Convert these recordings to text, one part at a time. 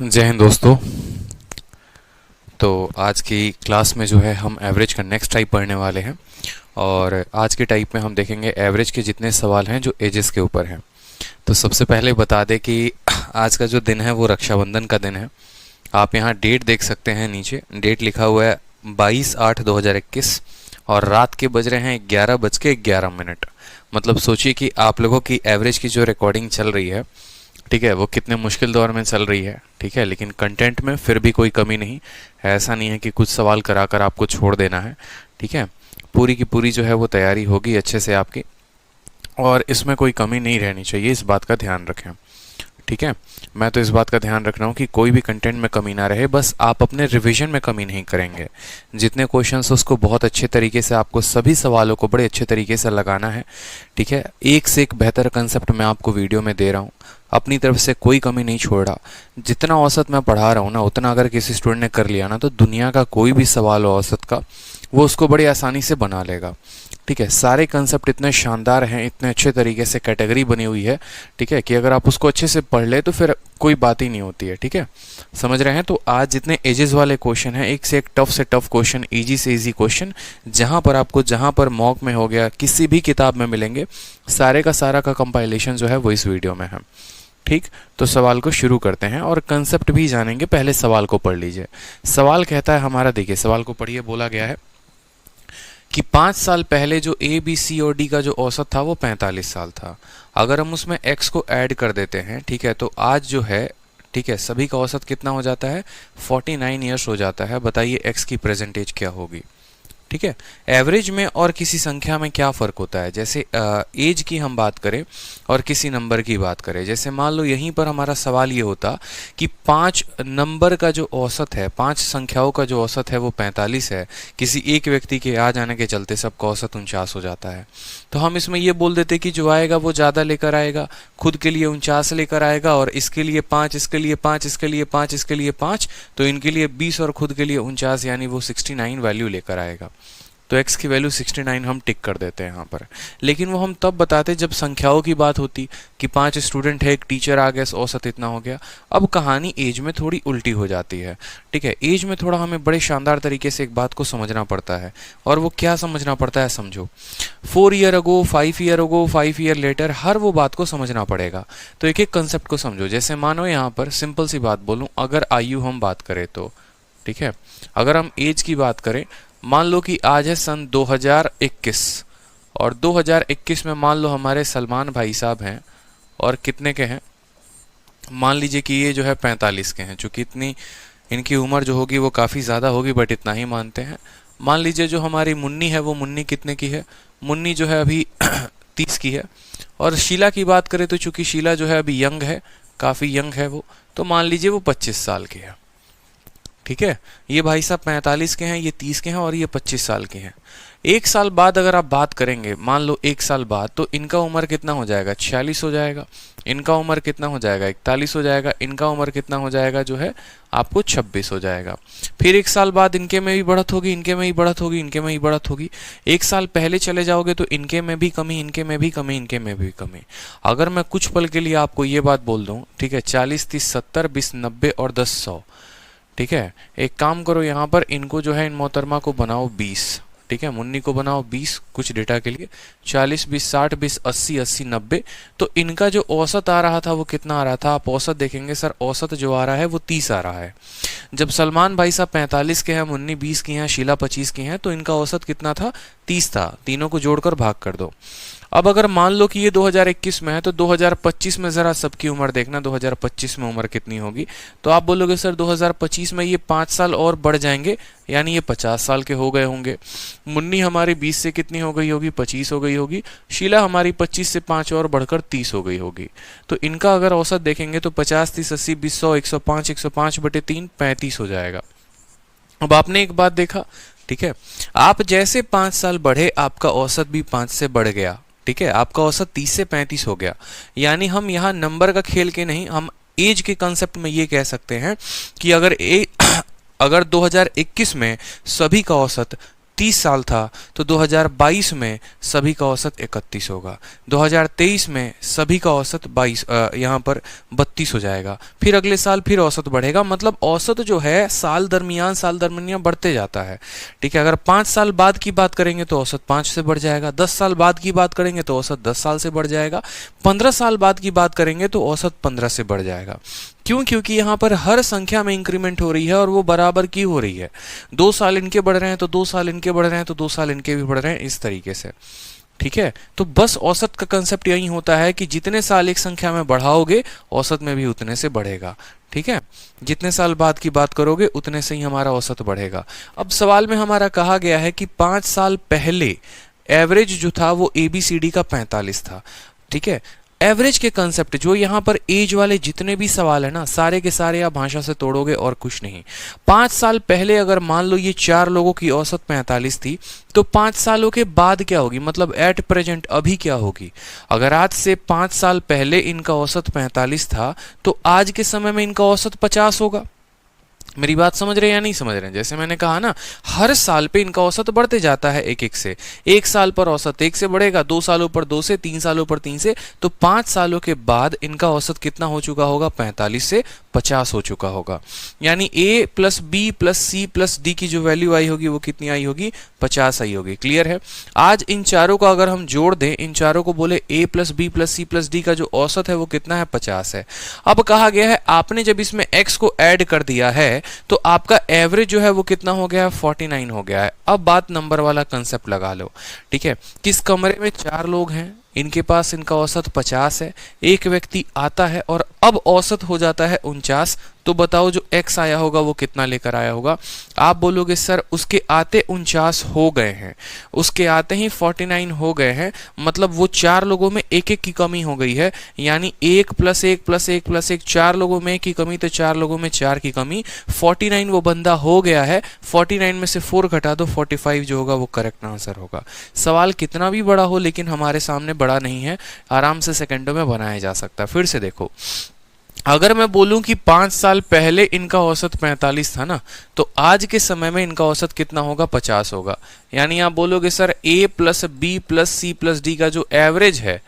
जय हिंद दोस्तों। तो आज की क्लास में जो है हम एवरेज का नेक्स्ट टाइप पढ़ने वाले हैं और आज के टाइप में हम देखेंगे एवरेज के जितने सवाल हैं जो एजेस के ऊपर हैं। तो सबसे पहले बता दें कि आज का जो दिन है वो रक्षाबंधन का दिन है। आप यहाँ डेट देख सकते हैं, नीचे डेट लिखा हुआ है 22/8/2021 और रात के बज रहे हैं 11:11। मतलब सोचिए कि आप लोगों की एवरेज की जो रिकॉर्डिंग चल रही है, ठीक है, वो कितने मुश्किल दौर में चल रही है, ठीक है, लेकिन कंटेंट में फिर भी कोई कमी नहीं है। ऐसा नहीं है कि कुछ सवाल कराकर आपको छोड़ देना है, ठीक है। पूरी की पूरी जो है वो तैयारी होगी अच्छे से आपकी और इसमें कोई कमी नहीं रहनी चाहिए, इस बात का ध्यान रखें, ठीक है। मैं तो इस बात का ध्यान रख रहा हूँ कि कोई भी कंटेंट में कमी ना रहे, बस आप अपने रिवीजन में कमी नहीं करेंगे। जितने क्वेश्चंस उसको बहुत अच्छे तरीके से आपको सभी सवालों को बड़े अच्छे तरीके से लगाना है, ठीक है। एक से एक बेहतर कंसेप्ट मैं आपको वीडियो में दे रहा हूँ, अपनी तरफ से कोई कमी नहीं छोड़ रहा। जितना औसत मैं पढ़ा रहा हूँ ना, उतना अगर किसी स्टूडेंट ने कर लिया ना, तो दुनिया का कोई भी सवाल हो औसत का, वो उसको बड़ी आसानी से बना लेगा, ठीक है। सारे कंसेप्ट इतने शानदार हैं, इतने अच्छे तरीके से कैटेगरी बनी हुई है, ठीक है, कि अगर आप उसको अच्छे से पढ़ ले तो फिर कोई बात ही नहीं होती है, ठीक है। समझ रहे हैं? तो आज जितने एजेस वाले क्वेश्चन हैं, एक से एक टफ से टफ क्वेश्चन, इजी से इजी क्वेश्चन, जहां पर मॉक में हो गया, किसी भी किताब में मिलेंगे, सारे का सारा का कंपाइलेशन जो है वो इस वीडियो में है, ठीक। तो सवाल को शुरू करते हैं और कंसेप्ट भी जानेंगे। पहले सवाल को पढ़ लीजिए। सवाल कहता है हमारा, देखिए सवाल को पढ़िए। बोला गया है कि 5 साल पहले जो ए बी सी और डी का जो औसत था वो 45 साल था। अगर हम उसमें x को ऐड कर देते हैं, ठीक है, तो आज जो है, ठीक है, सभी का औसत कितना हो जाता है? 49 ईयर्स हो जाता है। बताइए x की प्रेजेंटेज क्या होगी, ठीक है। एवरेज में और किसी संख्या में क्या फ़र्क होता है? जैसे एज की हम बात करें और किसी नंबर की बात करें, जैसे मान लो यहीं पर हमारा सवाल ये होता कि 5 नंबर का जो औसत है, 5 संख्याओं का जो औसत है वो 45 है, किसी एक व्यक्ति के आ जाने के चलते सबका औसत 49 हो जाता है। तो हम इसमें ये बोल देते कि जो आएगा वो ज़्यादा लेकर आएगा, खुद के लिए 49 लेकर आएगा और इसके लिए 5, इसके लिए 5, इसके लिए 5, इसके लिए 5, तो इनके लिए 20 और खुद के लिए 49, यानी वो 69 वैल्यू लेकर आएगा। तो x की वैल्यू 69 हम टिक कर देते हैं यहाँ पर। लेकिन वो हम तब बताते जब संख्याओं की बात होती कि 5 स्टूडेंट है, एक टीचर आ गया, औसत इतना हो गया। अब कहानी एज में थोड़ी उल्टी हो जाती है, ठीक है। एज में थोड़ा हमें बड़े शानदार तरीके से एक बात को समझना पड़ता है, और वो क्या समझना पड़ता है समझो। 4 year ago, 5 year ago, 5 year later, हर वो बात को समझना पड़ेगा। तो एक एक कंसेप्ट को समझो। जैसे मानो यहाँ पर सिंपल सी बात बोलूँ, अगर आयु हम बात करें तो, ठीक है, अगर हम एज की बात करें, मान लो कि आज है सन 2021 और 2021 में मान लो हमारे सलमान भाई साहब हैं और कितने के हैं? मान लीजिए कि ये जो है 45 के हैं। चूंकि इतनी इनकी उम्र जो होगी वो काफ़ी ज़्यादा होगी, बट इतना ही मानते हैं। मान लीजिए जो हमारी मुन्नी है, वो मुन्नी कितने की है? मुन्नी जो है अभी 30 की है। और शीला की बात करें तो चूंकि शीला जो है अभी यंग है, काफ़ी यंग है वो, तो मान लीजिए वो 25 साल की है, ठीक है। ये भाई साहब 45 के हैं, ये 30 के हैं और ये 25 साल के हैं। 1 साल बाद अगर आप बात करेंगे, मान लो 1 साल बाद, तो इनका उम्र कितना हो जाएगा? 46 हो जाएगा। इनका उम्र कितना हो जाएगा? 41 हो जाएगा। इनका उम्र कितना हो जाएगा जो है आपको? 26 हो जाएगा। फिर 1 साल बाद इनके में भी बढ़त होगी, इनके में भी बढ़त होगी, इनके में भी बढ़त होगी। 1 साल पहले चले जाओगे तो इनके में भी कमी, इनके में भी कमी, इनके में भी कमी। अगर मैं कुछ पल के लिए आपको ये बात बोल दूं, ठीक है, 40, 30, 70, 20, 90 और 10, 100, ठीक है। एक काम करो, यहाँ पर इनको जो है इन मोहतरमा को बनाओ 20, ठीक है, मुन्नी को बनाओ 20 कुछ डेटा के लिए, 40, 20, 60, 20, 80, 80, 90। तो इनका जो औसत आ रहा था वो कितना आ रहा था? आप औसत देखेंगे, सर औसत जो आ रहा है वो 30 आ रहा है। जब सलमान भाई साहब 45 के हैं, मुन्नी 20 की हैं, शीला 25 की हैं, तो इनका औसत कितना था? 30 था। तीनों को जोड़कर भाग कर दो। अब अगर मान लो कि ये 2021 में है, तो 2025 में ज़रा सबकी उम्र देखना, 2025 में उम्र कितनी होगी? तो आप बोलोगे सर 2025 में ये 5 साल और बढ़ जाएंगे, यानी ये 50 साल के हो गए होंगे। मुन्नी हमारी 20 से कितनी हो गई होगी? 25 हो गई होगी। शीला हमारी 25 से 5 और बढ़कर 30 हो गई होगी। तो इनका अगर औसत देखेंगे तो 50, 30, 80, 20, 100, 105, 105/3, 35 हो जाएगा। अब आपने एक बात देखा, ठीक है, आप जैसे 5 साल बढ़े, आपका औसत भी 5 से बढ़ गया, ठीक है। आपका औसत 30 से 35 हो गया। यानी हम यहाँ नंबर का खेल के नहीं, हम एज के कंसेप्ट में ये कह सकते हैं कि अगर 2021 में सभी का औसत 30 साल था तो 2022 में सभी का औसत 31 होगा, 2023 में सभी का औसत 22 यहाँ पर 32 हो जाएगा, फिर अगले साल फिर औसत बढ़ेगा। मतलब औसत जो है साल दरमियान बढ़ते जाता है। ठीक है, अगर 5 साल बाद की बात करेंगे तो औसत 5 से बढ़ जाएगा, 10 साल बाद की बात करेंगे तो औसत 10 साल से बढ़ जाएगा, 15 साल बाद की बात करेंगे तो औसत 15 से बढ़ जाएगा। क्यों? क्योंकि यहाँ पर हर संख्या में इंक्रीमेंट हो रही है और वो बराबर की हो रही है। 2 साल इनके बढ़ रहे हैं तो 2 साल इनके बढ़ रहे हैं तो 2 साल इनके भी बढ़ रहे हैं, इस तरीके से। ठीक है, तो बस औसत का कंसेप्ट यही होता है कि जितने साल एक संख्या में बढ़ाओगे औसत में भी उतने से बढ़ेगा। ठीक है, जितने साल बाद की बात करोगे उतने से ही हमारा औसत बढ़ेगा। अब सवाल में हमारा कहा गया है कि 5 साल पहले एवरेज जो था वो ABCD का 45 था। ठीक है, एवरेज के कंसेप्ट जो यहाँ पर एज वाले जितने भी सवाल है ना, सारे के सारे आप भाषा से तोड़ोगे और कुछ नहीं। 5 साल पहले अगर मान लो ये 4 लोगों की औसत 45 थी तो 5 सालों के बाद क्या होगी, मतलब एट प्रेजेंट अभी क्या होगी। अगर आज से 5 साल पहले इनका औसत 45 था तो आज के समय में इनका औसत 50 होगा। मेरी बात समझ रहे हैं या नहीं समझ रहे हैं? जैसे मैंने कहा ना, हर साल पे इनका औसत बढ़ते जाता है एक एक से। एक साल पर औसत 1 से बढ़ेगा, 2 सालों पर 2 से, 3 सालों पर 3 से, तो 5 सालों के बाद इनका औसत कितना हो चुका होगा? 45 से 50 हो चुका होगा। यानी A plus B plus C plus D की जो वैल्यू आई होगी वो कितनी आई होगी? 50 आई होगी। क्लियर है? आज इन चारों का अगर हम जोड़ दें, इन चारों को बोले A plus B plus C plus D का जो औसत है वो कितना है? 50 है। अब कहा गया है आपने जब इसमें x को ऐड कर दिया है तो आपका एवरेज जो है वो कितना हो गया है? 49 हो गया है। अब बात नंबर वाला कंसेप्ट लगा लो। ठीक है, किस कमरे में 4 लोग हैं, इनके पास इनका औसत 50 है, एक व्यक्ति आता है और अब औसत हो जाता है 49, तो बताओ जो x आया होगा वो कितना लेकर आया होगा? आप बोलोगे सर उसके आते 49 हो गए हैं, उसके आते ही 49 हो गए हैं, मतलब वो 4 लोगों में एक एक की कमी हो गई है। यानी 1 प्लस 1 प्लस 1 प्लस 1, 4 लोगों में 1 की कमी तो 4 लोगों में 4 की कमी, 49 वो बंदा हो गया है। 49 में से 4 घटा दो, 45 जो होगा वो करेक्ट आंसर होगा। सवाल कितना भी बड़ा हो लेकिन हमारे सामने बड़ा नहीं है, आराम से सेकंडों में बनाया जा सकता है। फिर से देखो, अगर मैं बोलूं कि 5 साल पहले इनका औसत 45 था ना, तो आज के समय में इनका औसत कितना होगा? 50 होगा। यानी आप बोलोगे sir A plus B plus C plus D का जो एवरेज है,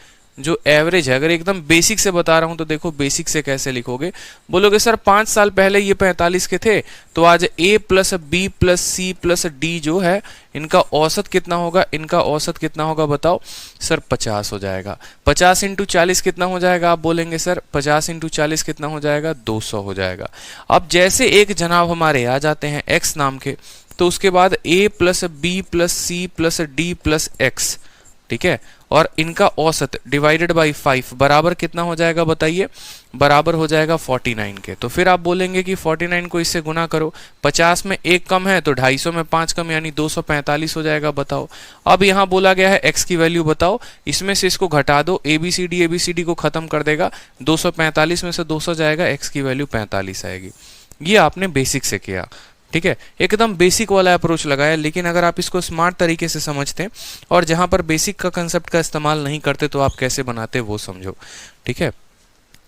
अगर एकदम बेसिक से बता रहा हूं तो देखो बेसिक से कैसे लिखोगे। बोलोगे सर 5 साल पहले ये 45 के थे तो आज A plus B plus C plus D जो है इनका औसत कितना होगा? इनका औसत कितना होगा बताओ? सर 50 हो जाएगा। 50 इंटू 40 कितना हो जाएगा? आप बोलेंगे सर 50 इंटू 40 कितना हो जाएगा? 200 हो जाएगा। अब जैसे एक जनाब हमारे आ जाते हैं x नाम के, तो उसके बाद A plus B plus C plus D plus x, ठीक है, और इनका औसत डिवाइडेड बाई 5 बराबर कितना हो जाएगा बताइए? बराबर हो जाएगा 49 के। तो फिर आप बोलेंगे कि 49 को इससे गुना करो, 50 में 1 कम है तो 250 में 5 कम यानी 245 हो जाएगा। बताओ, अब यहाँ बोला गया है x की वैल्यू बताओ, इसमें से इसको घटा दो, ABCD को खत्म कर देगा, 245 में से 200 जाएगा, x की वैल्यू 45 आएगी। ये आपने बेसिक से किया। ठीक है, एकदम बेसिक वाला अप्रोच लगाया। लेकिन अगर आप इसको स्मार्ट तरीके से समझते और जहां पर बेसिक का कंसेप्ट का इस्तेमाल नहीं करते तो आप कैसे बनाते वो समझो। ठीक है,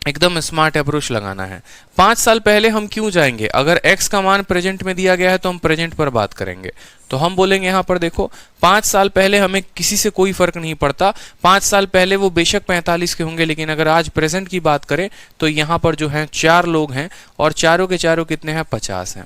एकदम स्मार्ट अप्रोच लगाना है। 5 साल पहले हम क्यों जाएंगे? अगर x का मान प्रेजेंट में दिया गया है तो हम प्रेजेंट पर बात करेंगे। तो हम बोलेंगे यहाँ पर देखो 5 साल पहले हमें किसी से कोई फर्क नहीं पड़ता, 5 साल पहले वो बेशक 45 के होंगे, लेकिन अगर आज प्रेजेंट की बात करें तो यहाँ पर जो है 4 लोग हैं और चारों के चारों कितने हैं? 50 हैं।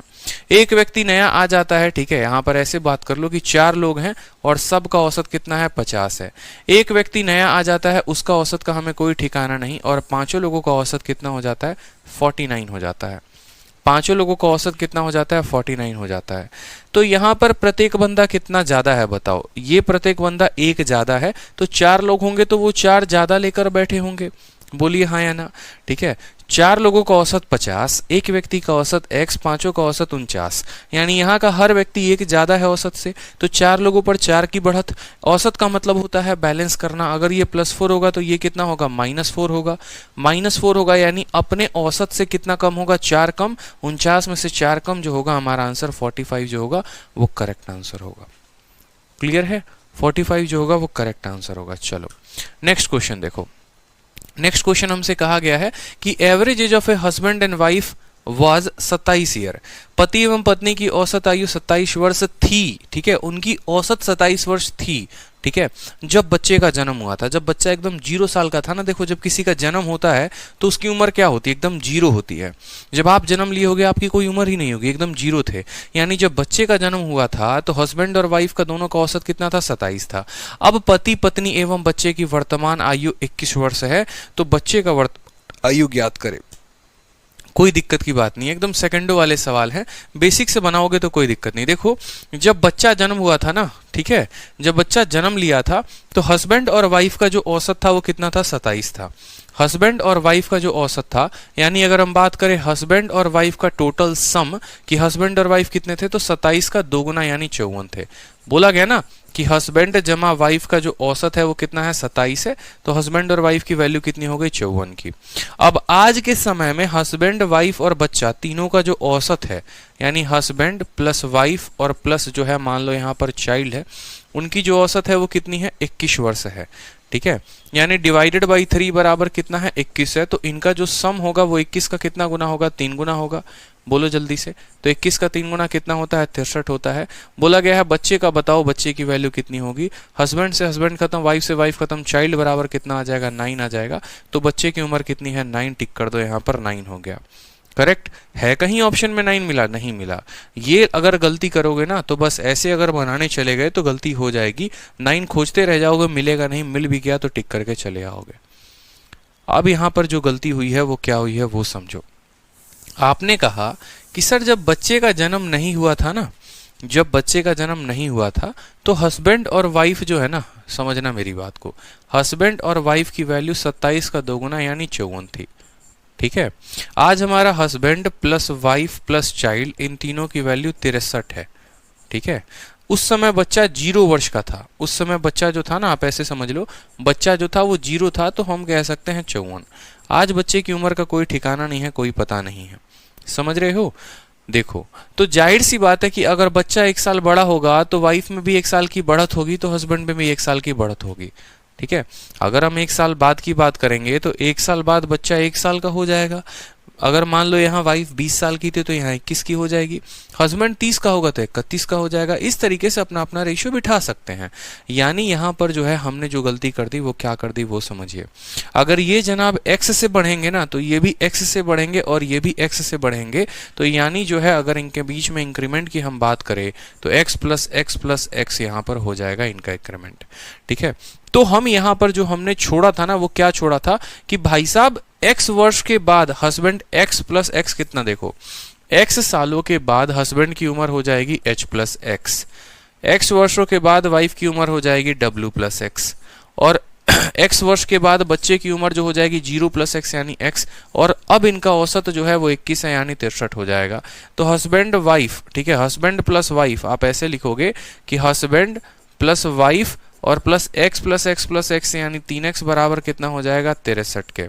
एक व्यक्ति नया आ जाता है, ठीक है, यहाँ पर ऐसे बात कर लो कि 4 लोग हैं और सबका औसत कितना है? 50 है। एक व्यक्ति नया आ जाता है, उसका औसत का हमें कोई ठिकाना नहीं, और 5 लोगों का औसत कितना हो जाता है? 49 हो जाता है। 5 लोगों का औसत कितना हो जाता है? 49 हो जाता है। तो यहाँ पर प्रत्येक बंदा कितना ज्यादा है बताओ? ये प्रत्येक बंदा 1 ज्यादा है, तो 4 लोग होंगे तो वो 4 ज्यादा लेकर बैठे होंगे। बोलिए हाँ या ना? ठीक है, 4 लोगों का औसत 50, एक व्यक्ति का औसत x, 5 का औसत 49, यानी यहाँ का हर व्यक्ति 1 ज्यादा है औसत से, तो 4 लोगों पर 4 की बढ़त। औसत का मतलब होता है बैलेंस करना। अगर ये +4 होगा तो ये कितना होगा? -4 होगा। -4 होगा यानी अपने औसत से कितना कम होगा? 4 कम। 49 में से 4 कम जो होगा हमारा आंसर 45 जो होगा वो करेक्ट आंसर होगा। क्लियर है? 45 जो होगा वो करेक्ट आंसर होगा। चलो नेक्स्ट क्वेश्चन देखो। नेक्स्ट क्वेश्चन हमसे कहा गया है कि average age of a husband and wife was 27 year. पति एवं पत्नी की औसत आयु 27 वर्ष थी, ठीक है, उनकी औसत 27 वर्ष थी, ठीक है, जब बच्चे का जन्म हुआ था। जब बच्चा एकदम 0 साल का था ना, देखो जब किसी का जन्म होता है तो उसकी उम्र क्या होती है, एकदम 0 होती है। जब आप जन्म लिए होगे आपकी कोई उम्र ही नहीं होगी, एकदम 0 थे। यानी जब बच्चे का जन्म हुआ था तो हस्बैंड और वाइफ का दोनों का औसत कितना था, 27 था। अब पति पत्नी एवं बच्चे की वर्तमान आयु 21 वर्ष है, तो बच्चे का आयु ज्ञात करें। कोई दिक्कत की बात नहीं है, एकदम सेकंडों वाले सवाल हैं, बेसिक से बनाओगे तो कोई दिक्कत नहीं। देखो जब बच्चा जन्म हुआ था ना, ठीक है, जब बच्चा जन्म लिया था तो हस्बैंड और वाइफ का जो औसत था वो कितना था, 27 था। हस्बैंड और वाइफ का जो औसत था, यानी अगर हम बात करें हस्बैंड और वाइफ का टोटल सम कि हस्बैंड और वाइफ कितने थे, तो 27 का दोगुना यानी 54 थे। बोला गया ना कि हस्बैंड जमा वाइफ का जो औसत है वो कितना है, 27 है, तो हस्बैंड और वाइफ की वैल्यू कितनी हो गई, 54 की। अब आज के समय में हस्बैंड वाइफ और बच्चा तीनों का जो औसत है, यानी हस्बैंड प्लस वाइफ और प्लस जो है मान लो यहाँ पर चाइल्ड है, उनकी जो औसत है वो कितनी है, 21 वर्ष है, ठीक है। यानी डिवाइडेड बाई 3 बराबर कितना है, 21 है, तो इनका जो सम होगा वो 21 का कितना गुना होगा, 3 गुना होगा। बोलो जल्दी से, तो 21 का 3 गुना कितना होता है, 63 होता है। बोला गया है बच्चे का बताओ, बच्चे की वैल्यू कितनी होगी। हस्बैंड से हस्बैंड खत्म, वाइफ से वाइफ खत्म, चाइल्ड बराबर कितना आ जाएगा, 9 आ जाएगा। तो बच्चे की उम्र कितनी है, 9 टिक कर दो, यहाँ पर 9 हो गया। करेक्ट है, कहीं ऑप्शन में 9 मिला, नहीं मिला। ये अगर गलती करोगे ना तो बस ऐसे अगर बनाने चले गए तो गलती हो जाएगी, 9 खोजते रह जाओगे, मिलेगा नहीं, मिल भी गया तो टिक करके चले आओगे। अब यहाँ पर जो गलती हुई है वो क्या हुई है वो समझो। आपने कहा कि सर जब बच्चे का जन्म नहीं हुआ था ना, जब बच्चे का जन्म नहीं हुआ था तो हस्बैंड और वाइफ जो है ना, समझना मेरी बात को, हस्बैंड और वाइफ की वैल्यू 27 का दोगुना यानी 54 थी, ठीक है। आज हमारा husband plus wife plus child, इन तीनों की वैल्यू 63 है, ठीक है। उस समय बच्चा 0 वर्ष का था, उस समय बच्चा जो था ना, आप ऐसे समझ लो, बच्चा जो था वो 0 था, तो हम कह सकते हैं 54। आज बच्चे की उम्र का कोई ठिकाना नहीं है, कोई पता नहीं है, समझ रहे हो। देखो तो जाहिर सी बात है कि अगर बच्चा 1 साल बड़ा होगा तो वाइफ में भी 1 साल की बढ़त होगी, तो हस्बैंड में भी 1 साल की बढ़त होगी, ठीक है। अगर हम 1 साल बाद की बात करेंगे तो 1 साल बाद बच्चा 1 साल का हो जाएगा। अगर मान लो यहाँ वाइफ 20 साल की थी तो यहाँ 21 की हो जाएगी, हस्बैंड 30 का होगा तो 31 का हो जाएगा। इस तरीके से अपना अपना रेशियो बिठा सकते हैं। यानी यहाँ पर जो है हमने जो गलती कर दी वो क्या कर दी वो समझिए। अगर ये जनाब x से बढ़ेंगे ना तो ये भी x से बढ़ेंगे और ये भी x से बढ़ेंगे, तो यानी जो है अगर इनके बीच में इंक्रीमेंट की हम बात करें तो x प्लस x यहाँ पर हो जाएगा इनका इंक्रीमेंट, ठीक है। तो हम यहाँ पर जो हमने छोड़ा था ना वो क्या छोड़ा था कि भाई साहब x वर्ष के बाद हस्बैंड x प्लस x कितना, देखो x सालों के बाद हस्बैंड की उम्र हो जाएगी h प्लस x वर्षों के बाद वाइफ की उम्र हो जाएगी w प्लस x, और x वर्ष के बाद बच्चे की उम्र जो हो जाएगी 0 प्लस x यानी x, और अब इनका औसत जो है वो 21 है यानी 63 हो जाएगा। तो हस्बैंड वाइफ, ठीक है, हस्बैंड प्लस वाइफ आप ऐसे लिखोगे कि हस्बैंड प्लस वाइफ और प्लस x यानी 3x बराबर कितना हो जाएगा, 63 के,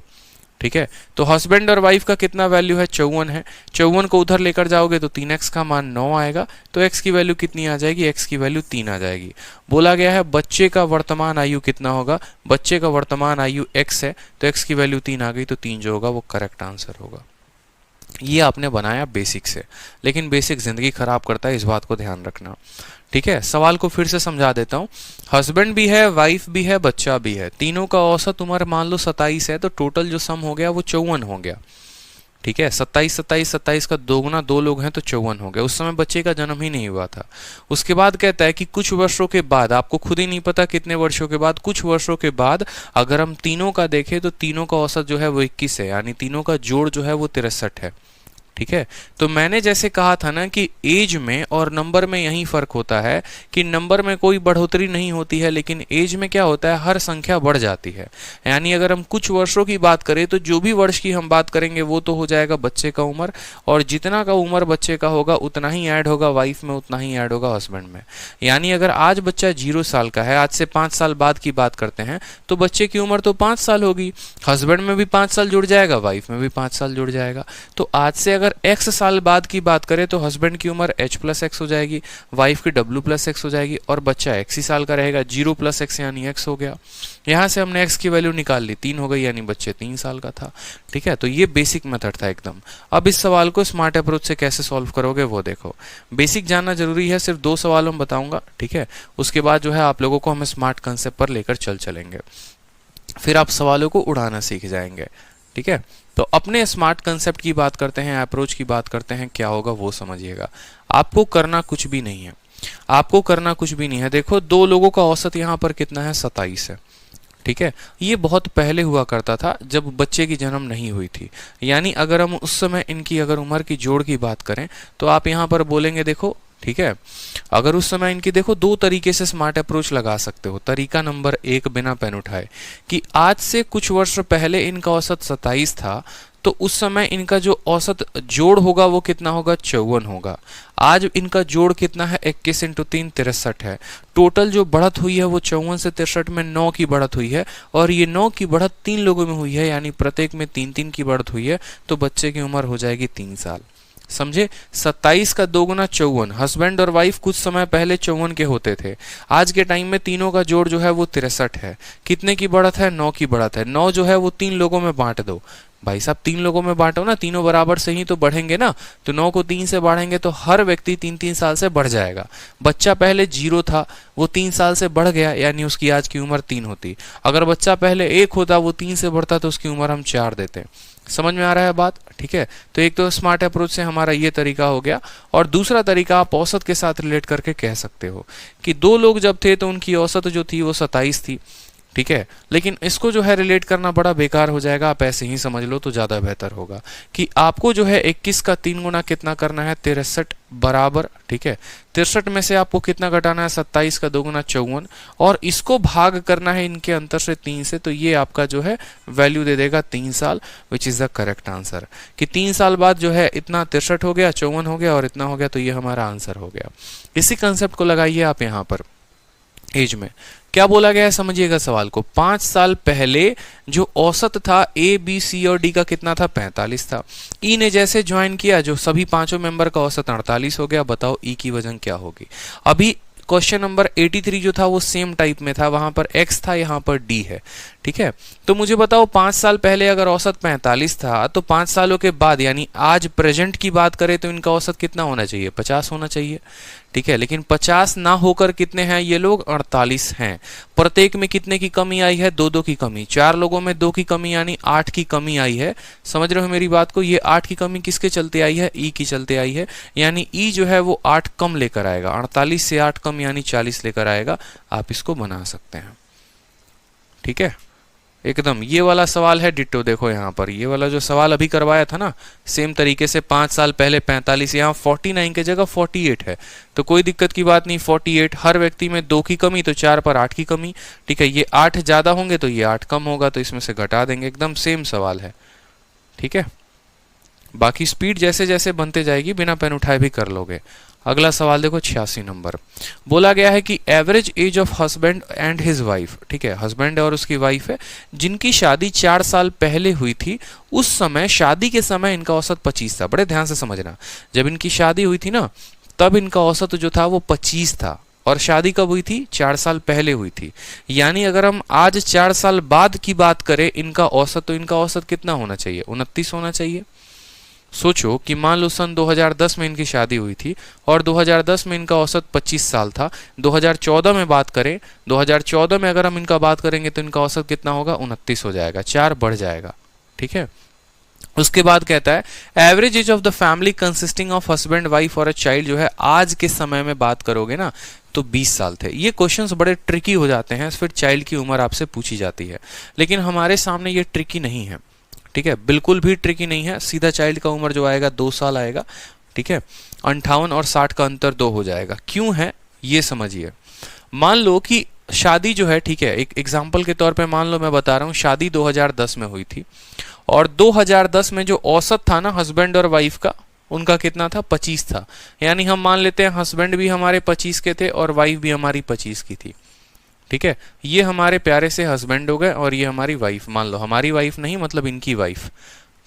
ठीक है। तो हस्बैंड और वाइफ का कितना वैल्यू है, 54 है। 54 को उधर लेकर जाओगे तो 3x का मान 9 आएगा, तो x की वैल्यू कितनी आ जाएगी, x की वैल्यू 3 आ जाएगी। बोला गया है बच्चे का वर्तमान आयु कितना होगा, बच्चे का वर्तमान आयु x है, तो x की वैल्यू 3 आ गई, तो 3 जो होगा वो करेक्ट आंसर होगा। ये आपने बनाया बेसिक से, लेकिन बेसिक जिंदगी खराब करता है, इस बात को ध्यान रखना, ठीक है। सवाल को फिर से समझा देता हूँ। हस्बैंड भी है, वाइफ भी है, बच्चा भी है, तीनों का औसत उम्र मान लो 27 है, तो टोटल जो सम हो गया वो 54 हो गया, ठीक है। 27 का दोगुना, 2 लोग हैं तो 54 हो गया। उस समय बच्चे का जन्म ही नहीं हुआ था। उसके बाद कहता है कि कुछ वर्षों के बाद, आपको खुद ही नहीं पता कितने वर्षों के बाद, कुछ वर्षों के बाद अगर हम तीनों का देखें तो तीनों का औसत जो है वो 21 है, यानी तीनों का जोड़ जो है वो 63 है, ठीक है। तो मैंने जैसे कहा था ना कि एज में और नंबर में यही फर्क होता है कि नंबर में कोई बढ़ोतरी नहीं होती है, लेकिन एज में क्या होता है, हर संख्या बढ़ जाती है। यानी अगर हम कुछ वर्षों की बात करें तो जो भी वर्ष की हम बात करेंगे वो तो हो जाएगा बच्चे का उम्र, और जितना का उम्र बच्चे का होगा उतना ही ऐड होगा वाइफ में, उतना ही ऐड होगा हस्बैंड में। यानी अगर आज बच्चा 0 साल का है, आज से 5 साल बाद की बात करते हैं, तो बच्चे की उम्र तो 5 साल होगी, हस्बैंड में भी 5 साल जुड़ जाएगा, वाइफ में भी 5 साल जुड़ जाएगा। तो आज से अगर अगर x साल बाद की बात करें तो हस्बैंड की उम्र h प्लस एक्स हो जाएगी, वाइफ की w प्लस एक्स हो जाएगी और बच्चा x ही साल का रहेगा, 0 प्लस एक्स यानी x हो गया। यहाँ से हमने x की वैल्यू निकाल ली, 3 हो गई यानी बच्चे 3 साल का था। ठीक है, तो ये बेसिक मेथड था एकदम। अब इस सवाल को स्मार्ट अप्रोच से कैसे सॉल्व करोगे वो देखो। बेसिक जानना जरूरी है, सिर्फ 2 सवाल हम बताऊंगा। ठीक है, उसके बाद जो है आप लोगों को हम स्मार्ट कंसेप्ट पर लेकर चलेंगे, फिर आप सवालों को उड़ाना सीख जाएंगे। ठीक है, तो अपने स्मार्ट कंसेप्ट की बात करते हैं, अप्रोच की बात करते हैं, क्या होगा वो समझिएगा। आपको करना कुछ भी नहीं है, आपको करना कुछ भी नहीं है। देखो 2 लोगों का औसत यहाँ पर कितना है, 27 है। ठीक है, ये बहुत पहले हुआ करता था जब बच्चे की जन्म नहीं हुई थी। यानी अगर हम उस समय इनकी अगर उम्र की जोड़ की बात करें तो आप यहाँ पर बोलेंगे देखो, ठीक है, अगर उस समय इनकी देखो 2 तरीके से स्मार्ट अप्रोच लगा सकते हो। तरीका नंबर 1 बिना पेन उठाए कि आज से कुछ वर्ष पहले इनका औसत 27 था, तो उस समय इनका जो औसत जोड़ होगा वो कितना होगा, 54 होगा। आज इनका जोड़ कितना है, 21 × 3 63 है। टोटल जो बढ़त हुई है वो 54 से 63 में 9 की बढ़त हुई है, और ये 9 की बढ़त 3 लोगों में हुई है, यानी प्रत्येक में 3-3 की बढ़त हुई है, तो बच्चे की उम्र हो जाएगी 3 साल। समझे, 27 का 2 गुना 54। हस्बैंड और वाइफ कुछ समय पहले 54 के होते थे, आज के टाइम में तीनों का जोड़ जो है वो 63 है। कितने की बढ़त है, 9 की बढ़त है। 9 जो है वो 3 लोगों में बांट दो। भाई साहब 3 लोगों में बांटो ना, तीनों बराबर से ही तो बढ़ेंगे ना, तो 9 को 3 से बांटेंगे तो हर व्यक्ति 3-3 साल से बढ़ जाएगा। बच्चा पहले 0 था, वो 3 साल से बढ़ गया, यानी उसकी आज की उम्र 3 होती। अगर बच्चा पहले 1 होता, वो 3 से बढ़ता तो उसकी उम्र हम 4 देते। समझ में आ रहा है बात? ठीक है, तो एक तो स्मार्ट अप्रोच से हमारा ये तरीका हो गया, और दूसरा तरीका आप औसत के साथ रिलेट करके कह सकते हो कि 2 लोग जब थे तो उनकी औसत जो थी वो 27 थी। ठीक है, लेकिन इसको जो है रिलेट करना बड़ा बेकार हो जाएगा, आप ऐसे ही समझ लो तो ज्यादा बेहतर होगा कि आपको जो है 21 का 3 गुना कितना करना है, 63 बराबर। ठीक है, 63 में से आपको कितना घटाना है, 27 का 2 गुना 54, और इसको भाग करना है इनके अंतर से 3 से, तो ये आपका जो है वैल्यू दे देगा 3 साल, which is the correct answer. कि 3 साल बाद जो है इतना 63 हो गया, 54 हो गया और इतना हो गया, तो ये हमारा आंसर हो गया। इसी कंसेप्ट को लगाइए आप यहाँ पर एज में। क्या बोला गया है समझिएगा सवाल को। 5 साल पहले जो औसत था ए बी सी और डी का कितना था, 45 था। ई ने जैसे ज्वाइन किया, जो सभी 5 मेंबर का औसत 48 हो गया। बताओ ई की वजन क्या होगी। अभी क्वेश्चन नंबर 83 जो था वो सेम टाइप में था, वहां पर x था, यहाँ पर d है। ठीक है, तो मुझे बताओ 5 साल पहले अगर औसत 45 था, तो 5 सालों के बाद यानी आज प्रेजेंट की बात करें तो इनका औसत कितना होना चाहिए, 50 होना चाहिए। ठीक है, लेकिन 50 ना होकर कितने हैं ये लोग, 48 हैं। प्रत्येक में कितने की कमी आई है, 2-2 की कमी। 4 लोगों में 2 की कमी यानी 8 की कमी आई है। समझ रहे हो मेरी बात को। ये 8 की कमी किसके चलते आई है, ई की चलते आई है, यानी ई जो है वो 8 कम लेकर आएगा। 48 से 8 कम यानी 40 लेकर आएगा। आप इसको बना सकते हैं। ठीक है, एकदम ये वाला सवाल है डिट्टो। देखो यहाँ पर ये वाला जो सवाल अभी करवाया था ना, सेम तरीके से 5 साल पहले 45, यहाँ 49 की जगह 48 है, तो कोई दिक्कत की बात नहीं। 48, हर व्यक्ति में 2 की कमी तो 4 पर 8 की कमी। ठीक है, ये 8 ज्यादा होंगे तो ये 8 कम होगा, तो इसमें से घटा देंगे। एकदम सेम सवाल है। ठीक है, बाकी स्पीड जैसे जैसे बनते जाएगी बिना पेन उठाए भी कर लोगे। अगला सवाल देखो 86 नंबर। बोला गया है कि average age of husband and his wife. ठीक है, हस्बैंड और उसकी वाइफ है जिनकी शादी 4 साल पहले हुई थी, उस समय शादी के समय इनका औसत 25 था। बड़े ध्यान से समझना, जब इनकी शादी हुई थी ना तब इनका औसत जो था वो 25 था, और शादी कब हुई थी, 4 साल पहले हुई थी। यानी अगर हम आज 4 साल बाद की बात करें इनका औसत, तो इनका औसत कितना होना चाहिए, 29 होना चाहिए। सोचो कि मान लो सन 2010 में इनकी शादी हुई थी और 2010 में इनका औसत 25 साल था। 2014 में बात करें, 2014 में अगर हम इनका बात करेंगे तो इनका औसत कितना होगा, 29 हो जाएगा, 4 बढ़ जाएगा। ठीक है, उसके बाद कहता है average age of the family consisting of husband wife और अ चाइल्ड, जो है आज के समय में बात करोगे ना तो 20 साल थे। ये क्वेश्चंस बड़े ट्रिकी हो जाते हैं, फिर चाइल्ड की उम्र आपसे पूछी जाती है, लेकिन हमारे सामने ये ट्रिकी नहीं है। ठीक है, बिल्कुल भी ट्रिकी नहीं है, सीधा चाइल्ड का उम्र जो आएगा 2 साल आएगा। ठीक है, 58 और 60 का अंतर 2 हो जाएगा। क्यों है ये समझिए। मान लो कि शादी जो है, ठीक है, एक एग्जांपल के तौर पे मान लो मैं बता रहा हूँ, शादी 2010 में हुई थी और 2010 में जो औसत था ना हस्बैंड और वाइफ का, उनका कितना था, 25 था। यानी हम मान लेते हैं हस्बैंड भी हमारे 25 के थे और वाइफ भी हमारी 25 की थी। ठीक है, ये हमारे प्यारे से हस्बैंड हो गए और ये हमारी वाइफ, मान लो हमारी वाइफ नहीं मतलब इनकी वाइफ।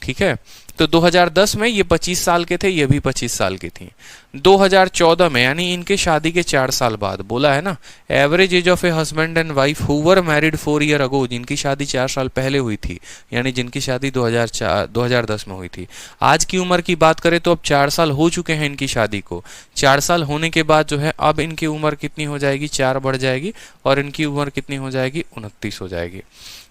ठीक है, तो 2010 में ये 25 साल के थे, ये भी 25 साल की थी। 2014 में यानी इनके शादी के 4 साल बाद, बोला है ना, average age of a husband and wife who were married 4 year अगो, जिनकी शादी 4 साल पहले हुई थी, यानी जिनकी शादी 2010 में हुई थी। आज की उम्र की बात करें तो अब 4 साल हो चुके हैं इनकी शादी को। 4 साल होने के बाद जो है अब इनकी उम्र कितनी हो जाएगी, 4 बढ़ जाएगी और इनकी उम्र कितनी हो जाएगी, 29 हो जाएगी।